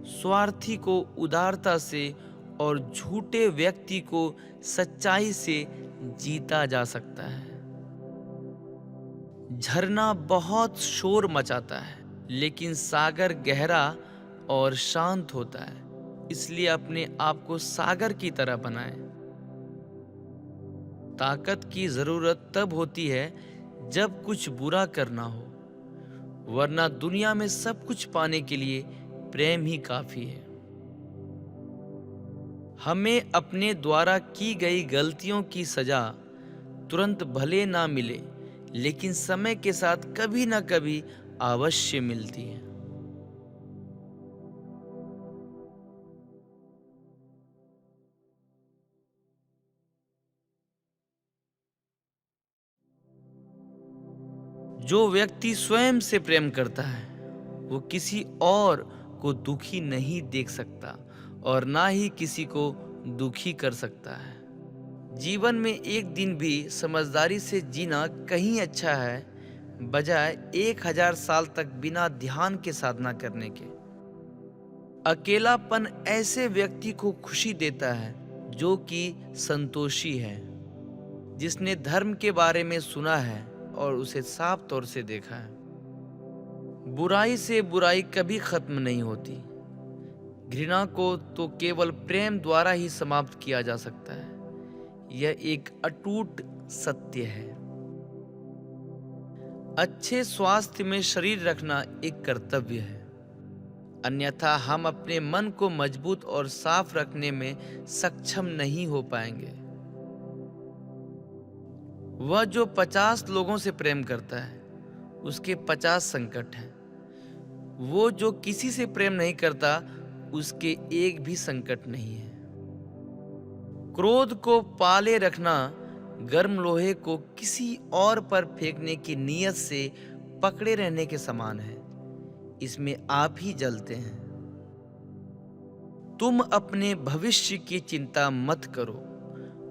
A: स्वार्थी को उदारता से और झूठे व्यक्ति को सच्चाई से जीता जा सकता है। झरना बहुत शोर मचाता है, लेकिन सागर गहरा और शांत होता है। इसलिए अपने आप को सागर की तरह बनाएं। ताकत की जरूरत तब होती है जब कुछ बुरा करना हो, वरना दुनिया में सब कुछ पाने के लिए प्रेम ही काफी है। हमें अपने द्वारा की गई गलतियों की सजा तुरंत भले ना मिले, लेकिन समय के साथ कभी ना कभी अवश्य मिलती है। जो व्यक्ति स्वयं से प्रेम करता है, वो किसी और को दुखी नहीं देख सकता और ना ही किसी को दुखी कर सकता है। जीवन में एक दिन भी समझदारी से जीना कहीं अच्छा है, बजाय 1000 साल तक बिना ध्यान के साधना करने के। अकेलापन ऐसे व्यक्ति को खुशी देता है जो कि संतोषी है, जिसने धर्म के बारे में सुना है और उसे साफ तौर से देखा है। बुराई से बुराई कभी खत्म नहीं होती। घृणा को तो केवल प्रेम द्वारा ही समाप्त किया जा सकता है। यह एक अटूट सत्य है। अच्छे स्वास्थ्य में शरीर रखना एक कर्तव्य है, अन्यथा हम अपने मन को मजबूत और साफ रखने में सक्षम नहीं हो पाएंगे। वह जो 50 लोगों से प्रेम करता है, उसके 50 संकट हैं। वो जो किसी से प्रेम नहीं करता, उसके एक भी संकट नहीं है। क्रोध को पाले रखना गर्म लोहे को किसी और पर फेंकने की नीयत से पकड़े रहने के समान है। इसमें आप ही जलते हैं। तुम अपने भविष्य की चिंता मत करो,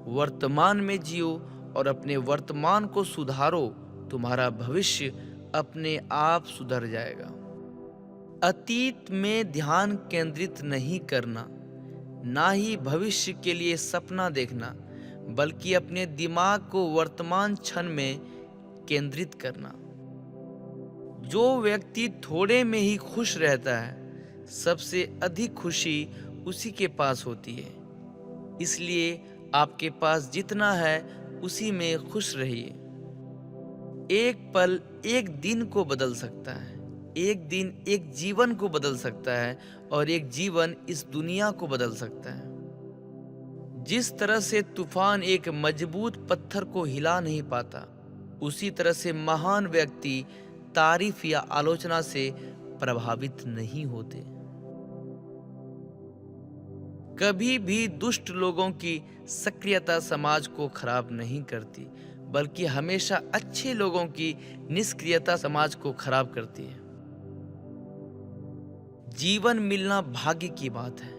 A: वर्तमान में जियो और अपने वर्तमान को सुधारो। तुम्हारा भविष्य अपने आप सुधर जाएगा। अतीत में ध्यान केंद्रित नहीं करना, ना ही भविष्य के लिए सपना देखना, बल्कि अपने दिमाग को वर्तमान क्षण में केंद्रित करना। जो व्यक्ति थोड़े में ही खुश रहता है, सबसे अधिक खुशी उसी के पास होती है। इसलिए आपके पास जितना है उसी में खुश रहिए। एक पल एक दिन को बदल सकता है, एक दिन एक जीवन को बदल सकता है और एक जीवन इस दुनिया को बदल सकता है। जिस तरह से तूफान एक मजबूत पत्थर को हिला नहीं पाता, उसी तरह से महान व्यक्ति तारीफ या आलोचना से प्रभावित नहीं होते। कभी भी दुष्ट लोगों की सक्रियता समाज को खराब नहीं करती, बल्कि हमेशा अच्छे लोगों की निष्क्रियता समाज को खराब करती है। जीवन मिलना भाग्य की बात है,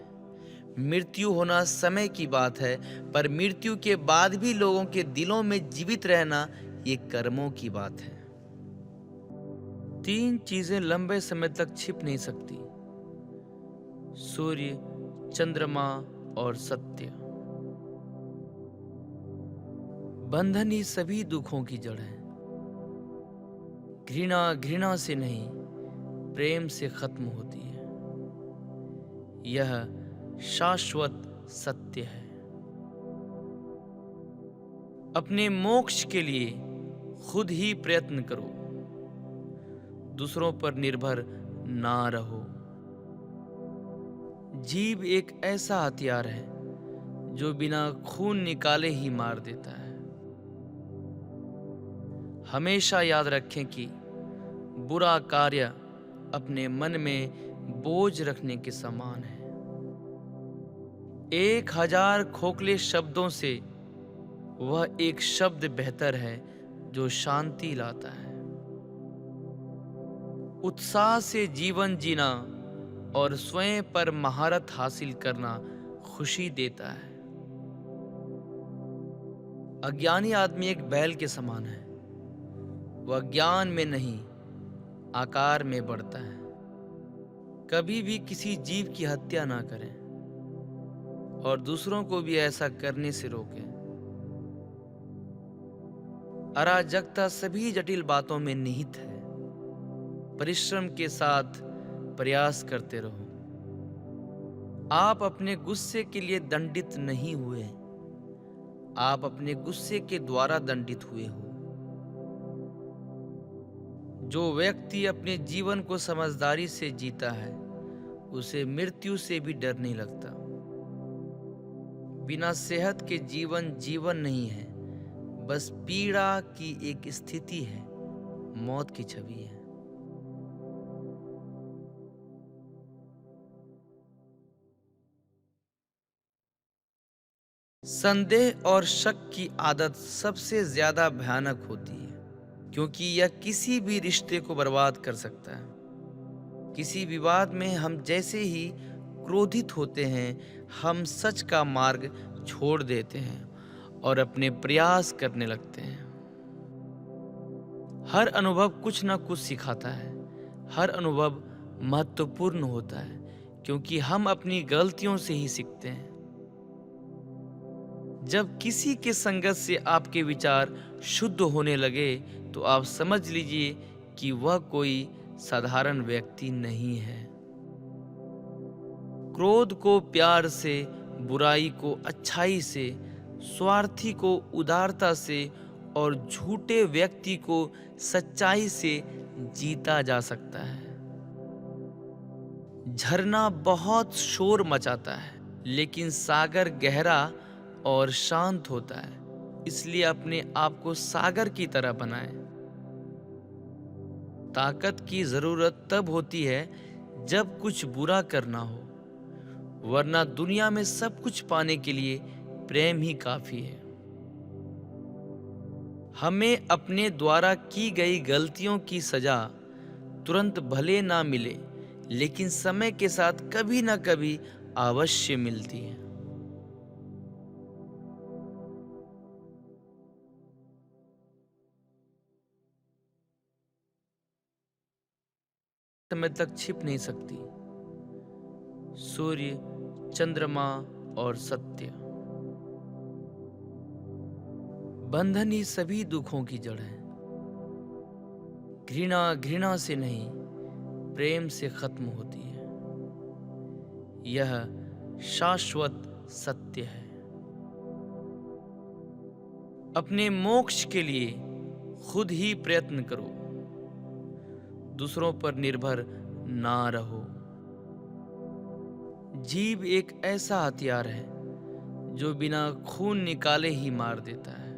A: मृत्यु होना समय की बात है, पर मृत्यु के बाद भी लोगों के दिलों में जीवित रहना ये कर्मों की बात है। 3 चीजें लंबे समय तक छिप नहीं सकती: सूर्य, चंद्रमा और सत्य। बंधन ही सभी दुखों की जड़ है। घृणा घृणा से नहीं, प्रेम से खत्म होती है। यह शाश्वत सत्य है। अपने मोक्ष के लिए खुद ही प्रयत्न करो, दूसरों पर निर्भर ना रहो। जीव एक ऐसा हथियार है जो बिना खून निकाले ही मार देता है। हमेशा याद रखें कि बुरा कार्य अपने मन में बोझ रखने के समान है। 1000 खोखले शब्दों से वह एक शब्द बेहतर है जो शांति लाता है। उत्साह से जीवन जीना और स्वयं पर महारत हासिल करना खुशी देता है। अज्ञानी आदमी एक बैल के समान है। वह ज्ञान में नहीं, आकार में बढ़ता है। कभी भी किसी जीव की हत्या ना करें और दूसरों को भी ऐसा करने से रोकें। अराजकता सभी जटिल बातों में निहित है। परिश्रम के साथ प्रयास करते रहो। आप अपने गुस्से के लिए दंडित नहीं हुए, आप अपने गुस्से के द्वारा दंडित हुए हो। जो व्यक्ति अपने जीवन को समझदारी से जीता है, उसे मृत्यु से भी डर नहीं लगता। बिना सेहत के जीवन जीवन नहीं है, बस पीड़ा की एक स्थिति है, मौत की छवि है। संदेह और शक की आदत सबसे ज्यादा भयानक होती है, क्योंकि यह किसी भी रिश्ते को बर्बाद कर सकता है। किसी विवाद में हम जैसे ही क्रोधित होते हैं, हम सच का मार्ग छोड़ देते हैं और अपने प्रयास करने लगते हैं। हर अनुभव कुछ ना कुछ सिखाता है। हर अनुभव महत्वपूर्ण होता है, क्योंकि हम अपनी गलतियों से ही सीखते हैं। जब किसी के संगत से आपके विचार शुद्ध होने लगे, तो आप समझ लीजिए कि वह कोई साधारण व्यक्ति नहीं है। क्रोध को प्यार से, बुराई को अच्छाई से, स्वार्थी को उदारता से और झूठे व्यक्ति को सच्चाई से जीता जा सकता है। झरना बहुत शोर मचाता है, लेकिन सागर गहरा और शांत होता है। इसलिए अपने आप को सागर की तरह बनाएं। ताकत की जरूरत तब होती है जब कुछ बुरा करना हो, वरना दुनिया में सब कुछ पाने के लिए प्रेम ही काफी है। हमें अपने द्वारा की गई गलतियों की सजा तुरंत भले ना मिले, लेकिन समय के साथ कभी ना कभी अवश्य मिलती है। समय तक छिप नहीं सकती। सूर्य, चंद्रमा और सत्य, बंधन ही सभी दुखों की जड़ है। घृणा घृणा से नहीं, प्रेम से खत्म होती है। यह शाश्वत सत्य है। अपने मोक्ष के लिए खुद ही प्रयत्न करो, दूसरों पर निर्भर ना रहो। जीव एक ऐसा हथियार है जो बिना खून निकाले ही मार देता है।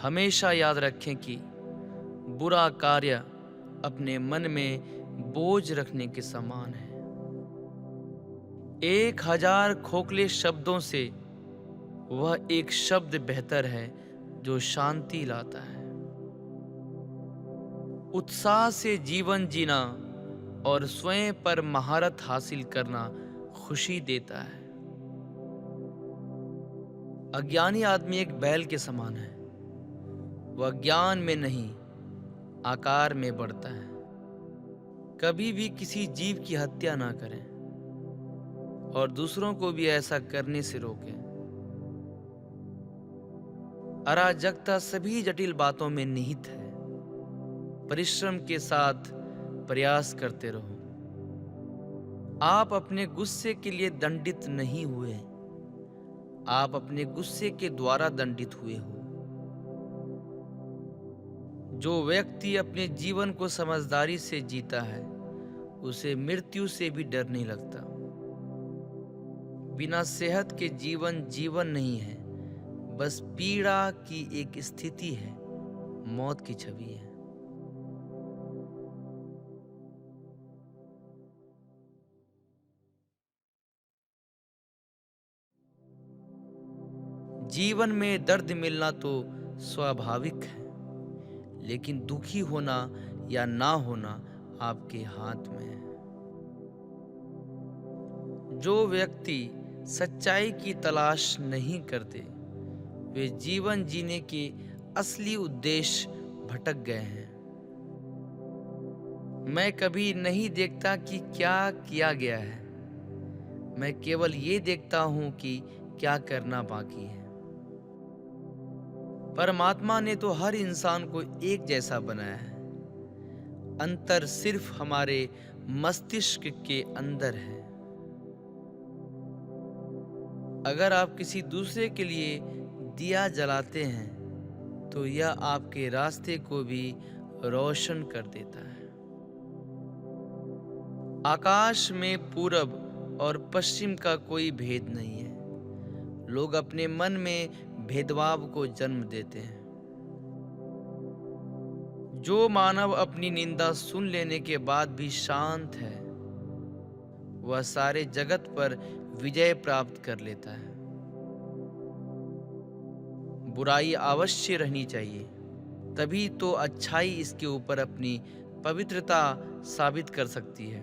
A: हमेशा याद रखें कि बुरा कार्य अपने मन में बोझ रखने के समान है। 1000 खोखले शब्दों से वह एक शब्द बेहतर है जो शांति लाता है। उत्साह से जीवन जीना और स्वयं पर महारत हासिल करना खुशी देता है। अज्ञानी आदमी एक बैल के समान है। वह ज्ञान में नहीं, आकार में बढ़ता है। कभी भी किसी जीव की हत्या ना करें और दूसरों को भी ऐसा करने से रोकें। अराजकता सभी जटिल बातों में निहित है। परिश्रम के साथ प्रयास करते रहो। आप अपने गुस्से के लिए दंडित नहीं हुए, आप अपने गुस्से के द्वारा दंडित हुए हो। जो व्यक्ति अपने जीवन को समझदारी से जीता है, उसे मृत्यु से भी डर नहीं लगता। बिना सेहत के जीवन जीवन नहीं है, बस पीड़ा की एक स्थिति है, मौत की छवि है। जीवन में दर्द मिलना तो स्वाभाविक है, लेकिन दुखी होना या ना होना आपके हाथ में है। जो व्यक्ति सच्चाई की तलाश नहीं करते, वे जीवन जीने के असली उद्देश्य भटक गए हैं। मैं कभी नहीं देखता कि क्या किया गया है, मैं केवल ये देखता हूं कि क्या करना बाकी है। परमात्मा ने तो हर इंसान को एक जैसा बनाया है, अंतर सिर्फ हमारे मस्तिष्क के अंदर है। अगर आप किसी दूसरे के लिए दिया जलाते हैं, तो यह आपके रास्ते को भी रोशन कर देता है। आकाश में पूरब और पश्चिम का कोई भेद नहीं है। लोग अपने मन में भेदभाव को जन्म देते हैं। जो मानव अपनी निंदा सुन लेने के बाद भी शांत है, वह सारे जगत पर विजय प्राप्त कर लेता है। बुराई अवश्य रहनी चाहिए, तभी तो अच्छाई इसके ऊपर अपनी पवित्रता साबित कर सकती है।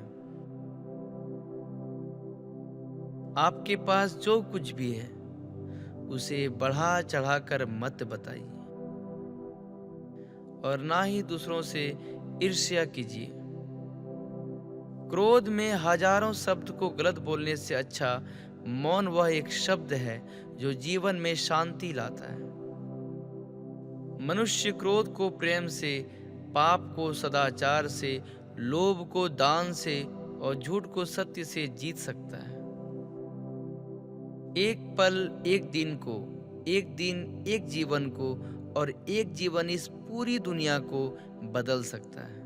A: आपके पास जो कुछ भी है, उसे बढ़ा चढ़ाकर मत बताइए और ना ही दूसरों से ईर्ष्या कीजिए। क्रोध में हजारों शब्द को गलत बोलने से अच्छा मौन वह एक शब्द है जो जीवन में शांति लाता है। मनुष्य क्रोध को प्रेम से, पाप को सदाचार से, लोभ को दान से और झूठ को सत्य से जीत सकता है। एक पल एक दिन को, एक दिन एक जीवन को और एक जीवन इस पूरी दुनिया को बदल सकता है।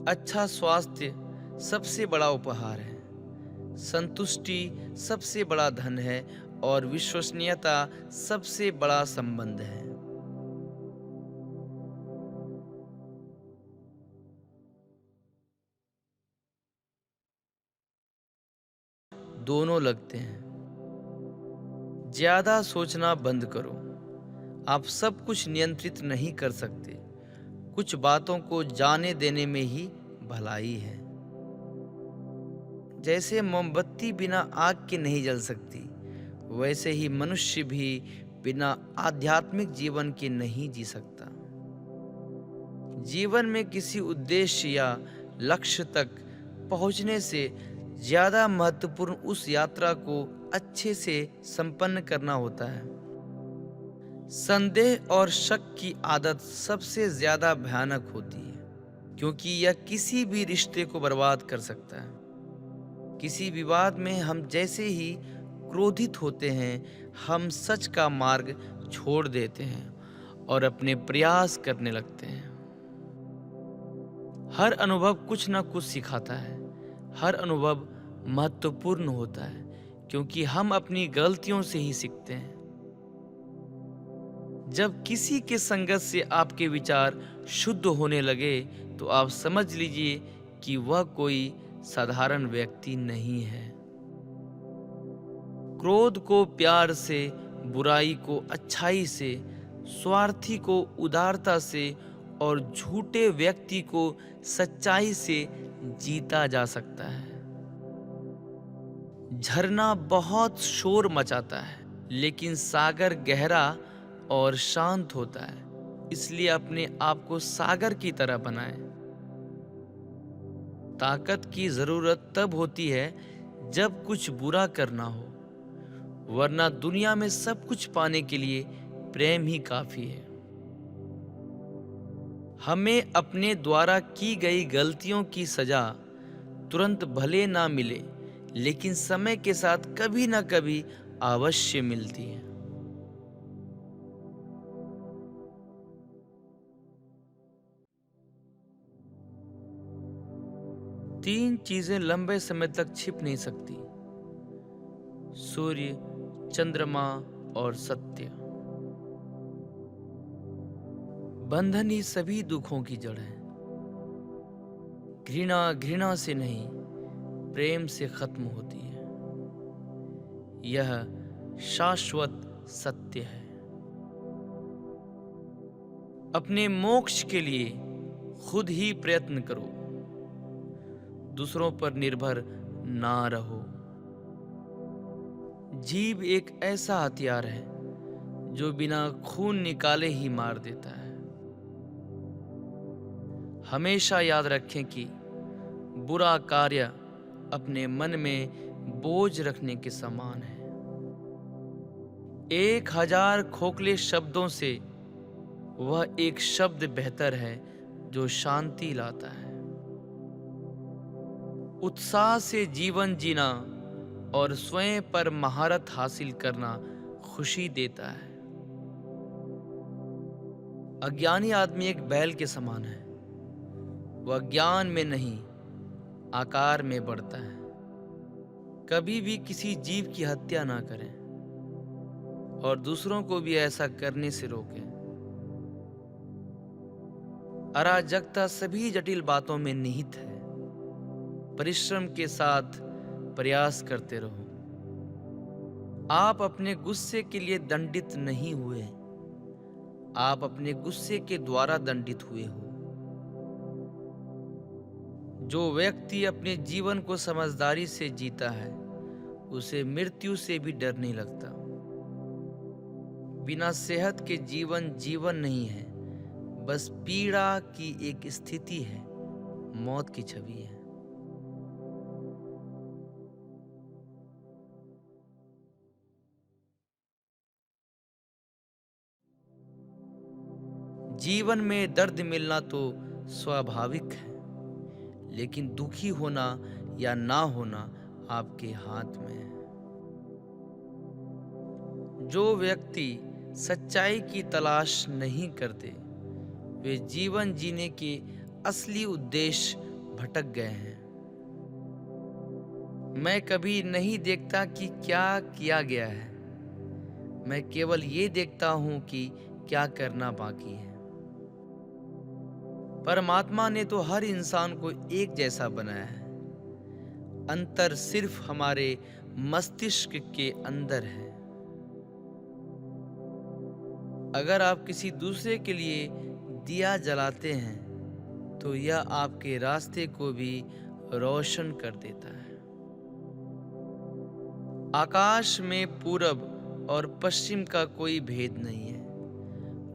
A: अच्छा स्वास्थ्य सबसे बड़ा उपहार है, संतुष्टि सबसे बड़ा धन है और विश्वसनीयता सबसे बड़ा संबंध है। दोनों लगते हैं। ज्यादा सोचना बंद करो। आप सब कुछ नियंत्रित नहीं कर सकते। कुछ बातों को जाने देने में ही भलाई है। जैसे मोमबत्ती बिना आग के नहीं जल सकती, वैसे ही मनुष्य भी बिना आध्यात्मिक जीवन के नहीं जी सकता। जीवन में किसी उद्देश्य या लक्ष्य तक पहुंचने से ज्यादा महत्वपूर्ण उस यात्रा को अच्छे से संपन्न करना होता है। संदेह और शक की आदत सबसे ज्यादा भयानक होती है, क्योंकि यह किसी भी रिश्ते को बर्बाद कर सकता है। किसी विवाद में हम जैसे ही क्रोधित होते हैं, हम सच का मार्ग छोड़ देते हैं और अपने प्रयास करने लगते हैं। हर अनुभव कुछ न कुछ सिखाता है। हर अनुभव महत्वपूर्ण होता है, क्योंकि हम अपनी गलतियों से ही सीखते हैं। जब किसी के संगत से आपके विचार शुद्ध होने लगे, तो आप समझ लीजिए कि वह कोई साधारण व्यक्ति नहीं है। क्रोध को प्यार से, बुराई को अच्छाई से, स्वार्थी को उदारता से और झूठे व्यक्ति को सच्चाई से जीता जा सकता है। झरना बहुत शोर मचाता है, लेकिन सागर गहरा और शांत होता है। इसलिए अपने आप को सागर की तरह बनाएं। ताकत की जरूरत तब होती है जब कुछ बुरा करना हो, वरना दुनिया में सब कुछ पाने के लिए प्रेम ही काफी है। हमें अपने द्वारा की गई गलतियों की सजा तुरंत भले ना मिले, लेकिन समय के साथ कभी ना कभी अवश्य मिलती है। तीन चीजें लंबे समय तक छिप नहीं सकती: सूर्य, चंद्रमा और सत्य। बंधन ही सभी दुखों की जड़ है। घृणा घृणा से नहीं, प्रेम से खत्म होती है। यह शाश्वत सत्य है। अपने मोक्ष के लिए खुद ही प्रयत्न करो, दूसरों पर निर्भर ना रहो। जीव एक ऐसा हथियार है जो बिना खून निकाले ही मार देता है। हमेशा याद रखें कि बुरा कार्य अपने मन में बोझ रखने के समान है। 1000 खोखले शब्दों से वह एक शब्द बेहतर है जो शांति लाता है। उत्साह से जीवन जीना और स्वयं पर महारत हासिल करना खुशी देता है। अज्ञानी आदमी एक बैल के समान है। वह ज्ञान में नहीं, आकार में बढ़ता है। कभी भी किसी जीव की हत्या ना करें और दूसरों को भी ऐसा करने से रोकें। अराजकता सभी जटिल बातों में निहित है। परिश्रम के साथ प्रयास करते रहो। आप अपने गुस्से के लिए दंडित नहीं हुए, आप अपने गुस्से के द्वारा दंडित हुए हो। जो व्यक्ति अपने जीवन को समझदारी से जीता है, उसे मृत्यु से भी डर नहीं लगता। बिना सेहत के जीवन जीवन नहीं है, बस पीड़ा की एक स्थिति है, मौत की छवि है। जीवन में दर्द मिलना तो स्वाभाविक है, लेकिन दुखी होना या ना होना आपके हाथ में है। जो व्यक्ति सच्चाई की तलाश नहीं करते, वे जीवन जीने के असली उद्देश्य भटक गए हैं। मैं कभी नहीं देखता कि क्या किया गया है, मैं केवल ये देखता हूं कि क्या करना बाकी है। परमात्मा ने तो हर इंसान को एक जैसा बनाया है। अंतर सिर्फ हमारे मस्तिष्क के अंदर है। अगर आप किसी दूसरे के लिए दिया जलाते हैं, तो यह आपके रास्ते को भी रोशन कर देता है। आकाश में पूरब और पश्चिम का कोई भेद नहीं है।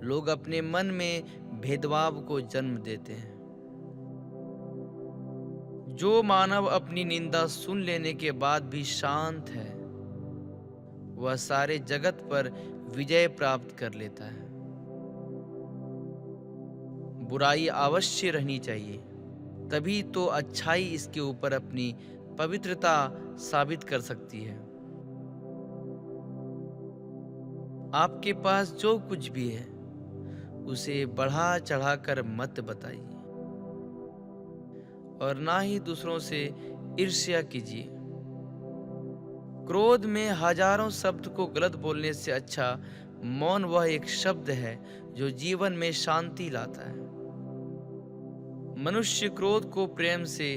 A: लोग अपने मन में भेदभाव को जन्म देते हैं। जो मानव अपनी निंदा सुन लेने के बाद भी शांत है, वह सारे जगत पर विजय प्राप्त कर लेता है। बुराई अवश्य रहनी चाहिए, तभी तो अच्छाई इसके ऊपर अपनी पवित्रता साबित कर सकती है। आपके पास जो कुछ भी है, उसे बढ़ा चढ़ाकर मत बताइए और ना ही दूसरों से ईर्ष्या कीजिए। क्रोध में हजारों शब्द को गलत बोलने से अच्छा मौन वह एक शब्द है जो जीवन में शांति लाता है। मनुष्य क्रोध को प्रेम से,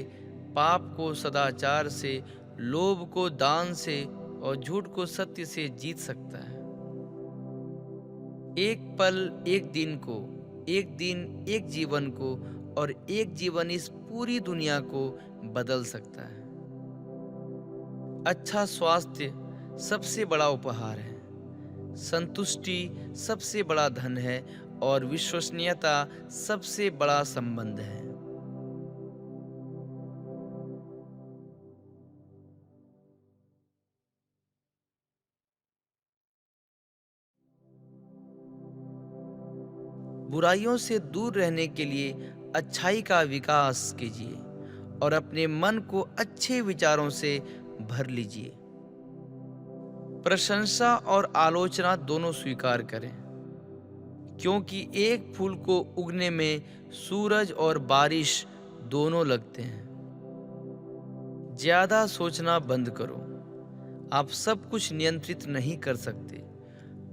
A: पाप को सदाचार से, लोभ को दान से और झूठ को सत्य से जीत सकता है। एक पल एक दिन को, एक दिन एक जीवन को और एक जीवन इस पूरी दुनिया को बदल सकता है। अच्छा स्वास्थ्य सबसे बड़ा उपहार है। संतुष्टि सबसे बड़ा धन है और विश्वसनीयता सबसे बड़ा संबंध है। बुराइयों से दूर रहने के लिए अच्छाई का विकास कीजिए और अपने मन को अच्छे विचारों से भर लीजिए। प्रशंसा और आलोचना दोनों स्वीकार करें, क्योंकि एक फूल को उगने में सूरज और बारिश दोनों लगते हैं। ज्यादा सोचना बंद करो। आप सब कुछ नियंत्रित नहीं कर सकते।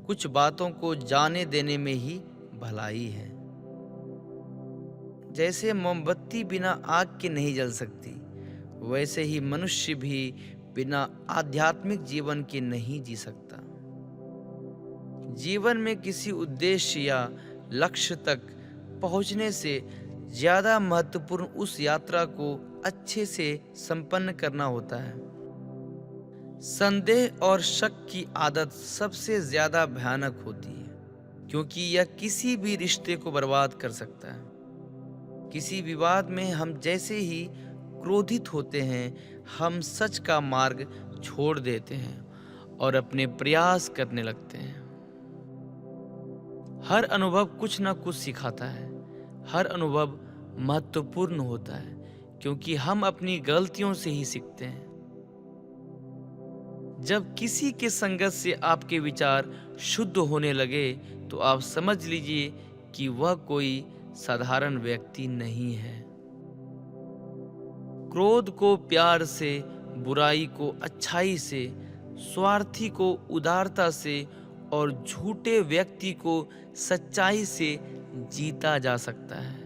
A: कुछ बातों को जाने देने में ही भलाई है। जैसे मोमबत्ती बिना आग के नहीं जल सकती, वैसे ही मनुष्य भी बिना आध्यात्मिक जीवन के नहीं जी सकता। जीवन में किसी उद्देश्य या लक्ष्य तक पहुंचने से ज्यादा महत्वपूर्ण उस यात्रा को अच्छे से संपन्न करना होता है। संदेह और शक की आदत सबसे ज्यादा भयानक होती है, क्योंकि यह किसी भी रिश्ते को बर्बाद कर सकता है। किसी विवाद में हम जैसे ही क्रोधित होते हैं, हम सच का मार्ग छोड़ देते हैं और अपने प्रयास करने लगते हैं। हर अनुभव कुछ ना कुछ सिखाता है। हर अनुभव महत्वपूर्ण होता है, क्योंकि हम अपनी गलतियों से ही सीखते हैं। जब किसी के संगत से आपके विचार शुद्ध होने लगे, तो आप समझ लीजिए कि वह कोई साधारण व्यक्ति नहीं है। क्रोध को प्यार से, बुराई को अच्छाई से, स्वार्थी को उदारता से और झूठे व्यक्ति को सच्चाई से जीता जा सकता है।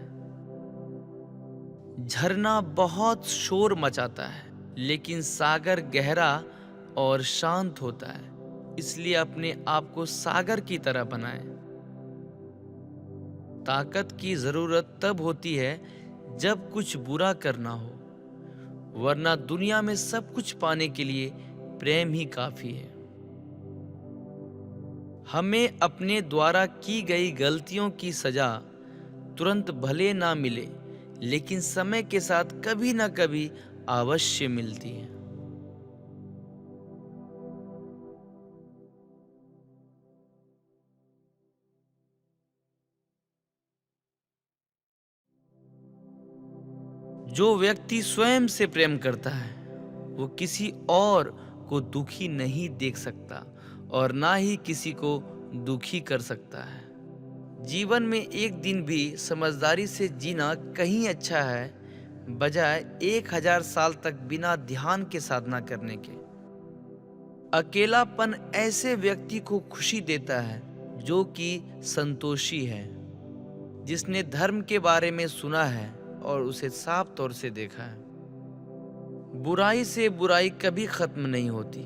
A: झरना बहुत शोर मचाता है, लेकिन सागर गहरा और शांत होता है। इसलिए अपने आप को सागर की तरह बनाएं। ताकत की जरूरत तब होती है जब कुछ बुरा करना हो, वरना दुनिया में सब कुछ पाने के लिए प्रेम ही काफी है। हमें अपने द्वारा की गई गलतियों की सजा तुरंत भले ना मिले, लेकिन समय के साथ कभी ना कभी अवश्य मिलती है। जो व्यक्ति स्वयं से प्रेम करता है, वो किसी और को दुखी नहीं देख सकता और ना ही किसी को दुखी कर सकता है। जीवन में एक दिन भी समझदारी से जीना कहीं अच्छा है, बजाय 1000 साल तक बिना ध्यान के साधना करने के। अकेलापन ऐसे व्यक्ति को खुशी देता है जो कि संतोषी है, जिसने धर्म के बारे में सुना है और उसे साफ तौर से देखा है। बुराई से बुराई कभी खत्म नहीं होती।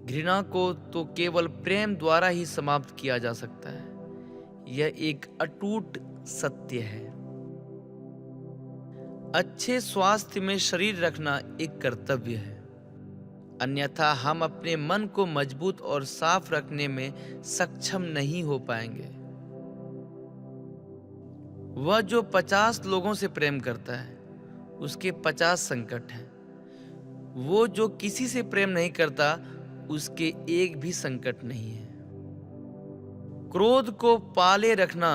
A: घृणा को तो केवल प्रेम द्वारा ही समाप्त किया जा सकता है। यह एक अटूट सत्य है। अच्छे स्वास्थ्य में शरीर रखना एक कर्तव्य है, अन्यथा हम अपने मन को मजबूत और साफ रखने में सक्षम नहीं हो पाएंगे। वह जो 50 लोगों से प्रेम करता है, उसके 50 संकट हैं। वो जो किसी से प्रेम नहीं करता, उसके एक भी संकट नहीं है। क्रोध को पाले रखना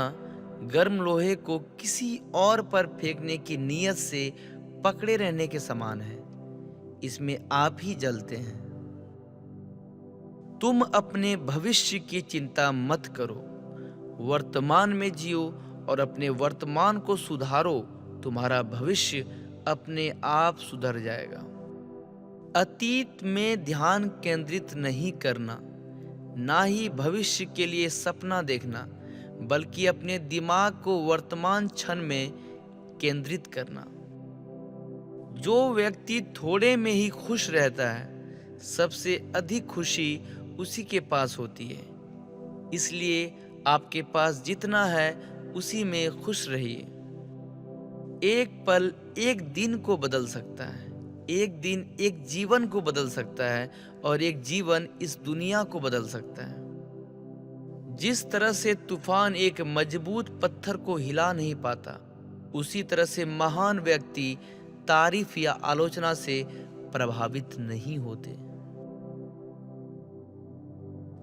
A: गर्म लोहे को किसी और पर फेंकने की नीयत से पकड़े रहने के समान है। इसमें आप ही जलते हैं। तुम अपने भविष्य की चिंता मत करो, वर्तमान में जियो और अपने वर्तमान को सुधारो। तुम्हारा भविष्य अपने आप सुधर जाएगा। अतीत में ध्यान केंद्रित नहीं करना, ना ही भविष्य के लिए सपना देखना, बल्कि अपने दिमाग को वर्तमान क्षण में केंद्रित करना। जो व्यक्ति थोड़े में ही खुश रहता है, सबसे अधिक खुशी उसी के पास होती है। इसलिए आपके पास जितना है, उसी में खुश रहिए। एक पल एक दिन को बदल सकता है, एक दिन एक जीवन को बदल सकता है और एक जीवन इस दुनिया को बदल सकता है। जिस तरह से तूफान एक मजबूत पत्थर को हिला नहीं पाता, उसी तरह से महान व्यक्ति तारीफ या आलोचना से प्रभावित नहीं होते।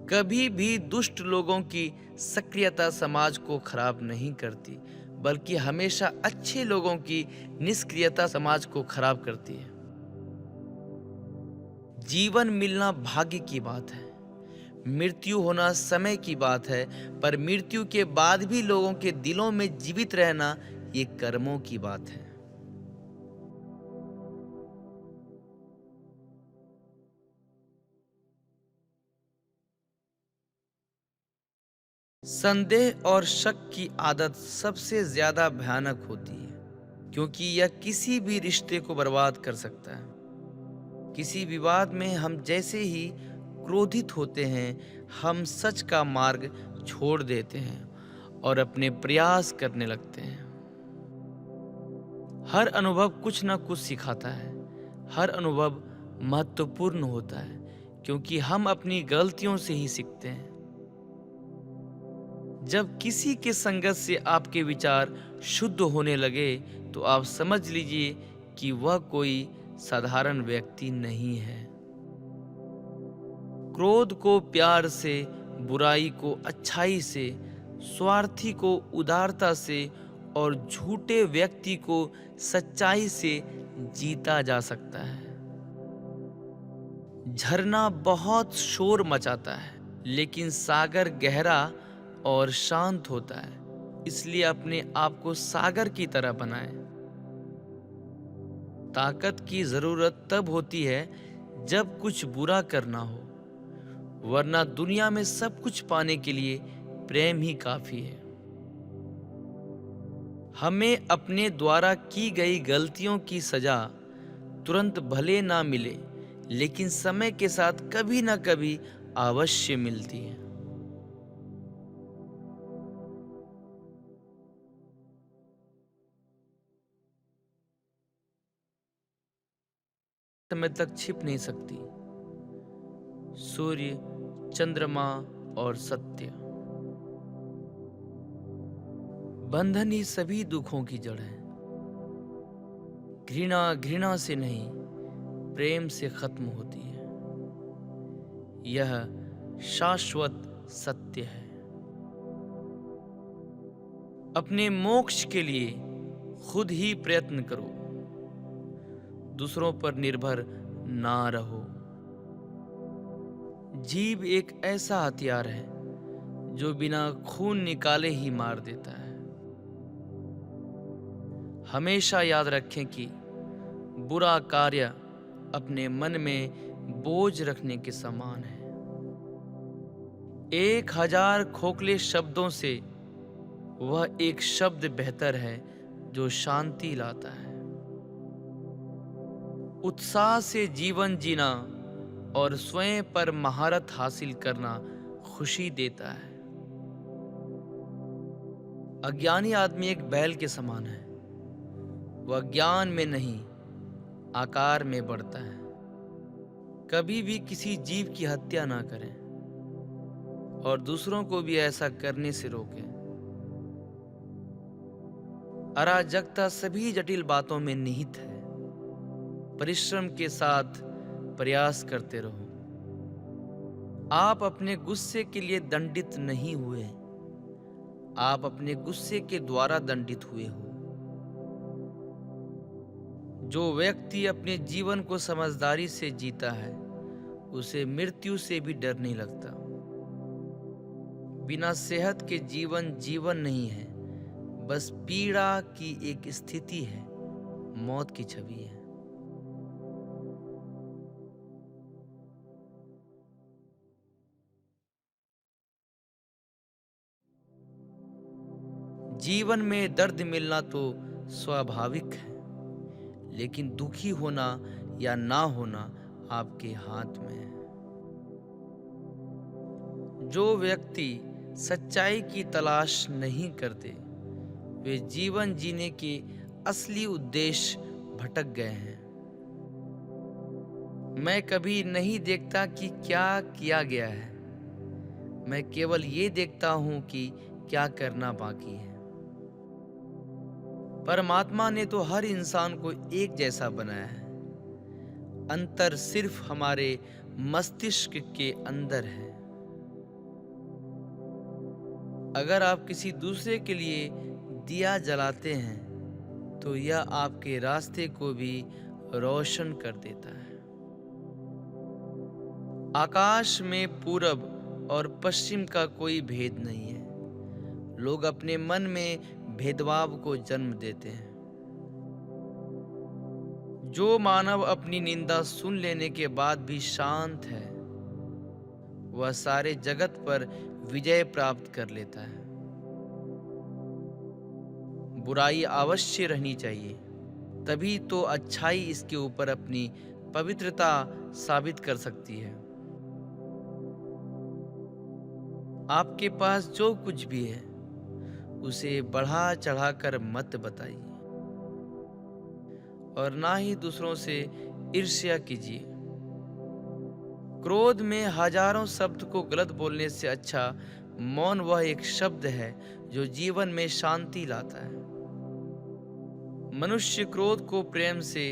A: कभी भी दुष्ट लोगों की सक्रियता समाज को खराब नहीं करती, बल्कि हमेशा अच्छे लोगों की निष्क्रियता समाज को खराब करती है। जीवन मिलना भाग्य की बात है, मृत्यु होना समय की बात है, पर मृत्यु के बाद भी लोगों के दिलों में जीवित रहना ये कर्मों की बात है। संदेह और शक की आदत सबसे ज्यादा भयानक होती है, क्योंकि यह किसी भी रिश्ते को बर्बाद कर सकता है। किसी विवाद में हम जैसे ही क्रोधित होते हैं, हम सच का मार्ग छोड़ देते हैं और अपने प्रयास करने लगते हैं। हर अनुभव कुछ न कुछ सिखाता है, हर अनुभव महत्वपूर्ण होता है, क्योंकि हम अपनी गलतियों से ही सीखते हैं। जब किसी के संगत से आपके विचार शुद्ध होने लगे, तो आप समझ लीजिए कि वह कोई साधारण व्यक्ति नहीं है। क्रोध को प्यार से, बुराई को अच्छाई से, स्वार्थी को उदारता से और झूठे व्यक्ति को सच्चाई से जीता जा सकता है। झरना बहुत शोर मचाता है, लेकिन सागर गहरा और शांत होता है। इसलिए अपने आप को सागर की तरह बनाएं। ताकत की जरूरत तब होती है जब कुछ बुरा करना हो, वरना दुनिया में सब कुछ पाने के लिए प्रेम ही काफी है। हमें अपने द्वारा की गई गलतियों की सजा तुरंत भले ना मिले, लेकिन समय के साथ कभी ना कभी अवश्य मिलती है। समय तक छिप नहीं सकती। सूर्य, चंद्रमा और सत्य, बंधन ही सभी दुखों की जड़ है। घृणा घृणा से नहीं, प्रेम से खत्म होती है। यह शाश्वत सत्य है। अपने मोक्ष के लिए खुद ही प्रयत्न करो, दूसरों पर निर्भर ना रहो। जीभ एक ऐसा हथियार है जो बिना खून निकाले ही मार देता है। हमेशा याद रखें कि बुरा कार्य अपने मन में बोझ रखने के समान है। 1000 खोखले शब्दों से वह एक शब्द बेहतर है जो शांति लाता है। उत्साह से जीवन जीना और स्वयं पर महारत हासिल करना खुशी देता है। अज्ञानी आदमी एक बैल के समान है। वह ज्ञान में नहीं, आकार में बढ़ता है। कभी भी किसी जीव की हत्या ना करें और दूसरों को भी ऐसा करने से रोकें। अराजकता सभी जटिल बातों में निहित है। परिश्रम के साथ प्रयास करते रहो। आप अपने गुस्से के लिए दंडित नहीं हुए, आप अपने गुस्से के द्वारा दंडित हुए हो। जो व्यक्ति अपने जीवन को समझदारी से जीता है, उसे मृत्यु से भी डर नहीं लगता। बिना सेहत के जीवन जीवन नहीं है, बस पीड़ा की एक स्थिति है, मौत की छवि है। जीवन में दर्द मिलना तो स्वाभाविक है, लेकिन दुखी होना या ना होना आपके हाथ में है। जो व्यक्ति सच्चाई की तलाश नहीं करते, वे जीवन जीने के असली उद्देश्य भटक गए हैं। मैं कभी नहीं देखता कि क्या किया गया है, मैं केवल ये देखता हूं कि क्या करना बाकी है। परमात्मा ने तो हर इंसान को एक जैसा बनाया है। अंतर सिर्फ हमारे मस्तिष्क के अंदर है। अगर आप किसी दूसरे के लिए दिया जलाते हैं तो यह आपके रास्ते को भी रोशन कर देता है। आकाश में पूरब और पश्चिम का कोई भेद नहीं है। लोग अपने मन में भेदभाव को जन्म देते हैं। जो मानव अपनी निंदा सुन लेने के बाद भी शांत है, वह सारे जगत पर विजय प्राप्त कर लेता है। बुराई अवश्य रहनी चाहिए, तभी तो अच्छाई इसके ऊपर अपनी पवित्रता साबित कर सकती है। आपके पास जो कुछ भी है उसे बढ़ा चढ़ाकर मत बताइए और ना ही दूसरों से ईर्ष्या कीजिए। क्रोध में हजारों शब्द को गलत बोलने से अच्छा मौन वह एक शब्द है जो जीवन में शांति लाता है। मनुष्य क्रोध को प्रेम से,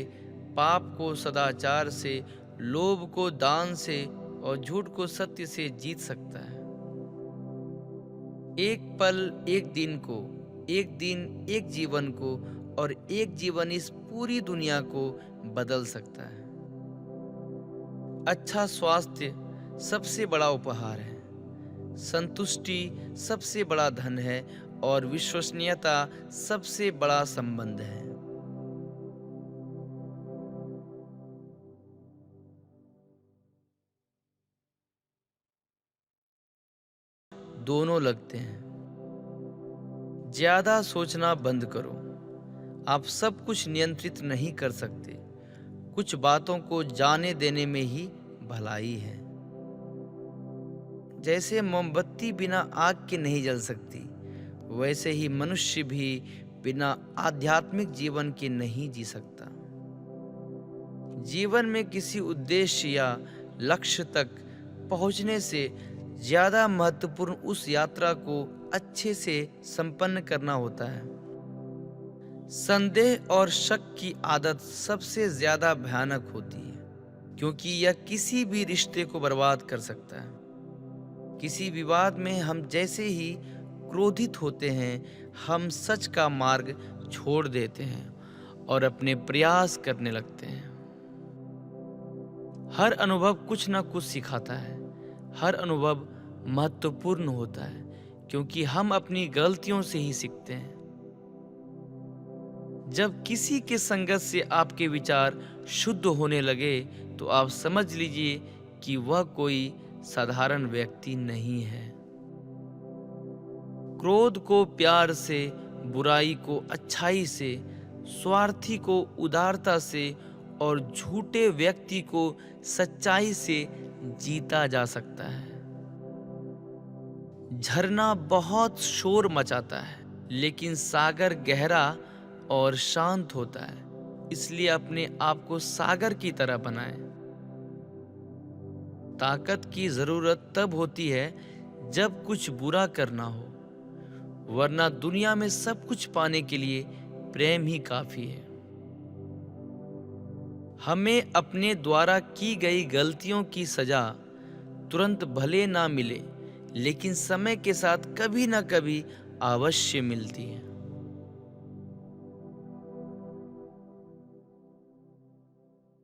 A: पाप को सदाचार से, लोभ को दान से और झूठ को सत्य से जीत सकता है। एक पल एक दिन को, एक दिन एक जीवन को और एक जीवन इस पूरी दुनिया को बदल सकता है। अच्छा स्वास्थ्य सबसे बड़ा उपहार है, संतुष्टि सबसे बड़ा धन है और विश्वसनीयता सबसे बड़ा संबंध है। दोनों लगते हैं। ज्यादा सोचना बंद करो। आप सब कुछ नियंत्रित नहीं कर सकते। कुछ बातों को जाने देने में ही भलाई है। जैसे मोमबत्ती बिना आग के नहीं जल सकती, वैसे ही मनुष्य भी बिना आध्यात्मिक जीवन के नहीं जी सकता। जीवन में किसी उद्देश्य या लक्ष्य तक पहुंचने से ज्यादा महत्वपूर्ण उस यात्रा को अच्छे से संपन्न करना होता है। संदेह और शक की आदत सबसे ज्यादा भयानक होती है, क्योंकि यह किसी भी रिश्ते को बर्बाद कर सकता है। किसी विवाद में हम जैसे ही क्रोधित होते हैं, हम सच का मार्ग छोड़ देते हैं और अपने प्रयास करने लगते हैं। हर अनुभव कुछ ना कुछ सिखाता है। हर अनुभव महत्वपूर्ण होता है, क्योंकि हम अपनी गलतियों से ही सीखते हैं। जब किसी के संगत से आपके विचार शुद्ध होने लगे, तो आप समझ लीजिए कि वह कोई साधारण व्यक्ति नहीं है। क्रोध को प्यार से, बुराई को अच्छाई से, स्वार्थी को उदारता से और झूठे व्यक्ति को सच्चाई से जीता जा सकता है। झरना बहुत शोर मचाता है, लेकिन सागर गहरा और शांत होता है। इसलिए अपने आप को सागर की तरह बनाएं। ताकत की जरूरत तब होती है जब कुछ बुरा करना हो, वरना दुनिया में सब कुछ पाने के लिए प्रेम ही काफी है। हमें अपने द्वारा की गई गलतियों की सजा तुरंत भले ना मिले, लेकिन समय के साथ कभी ना कभी अवश्य मिलती है।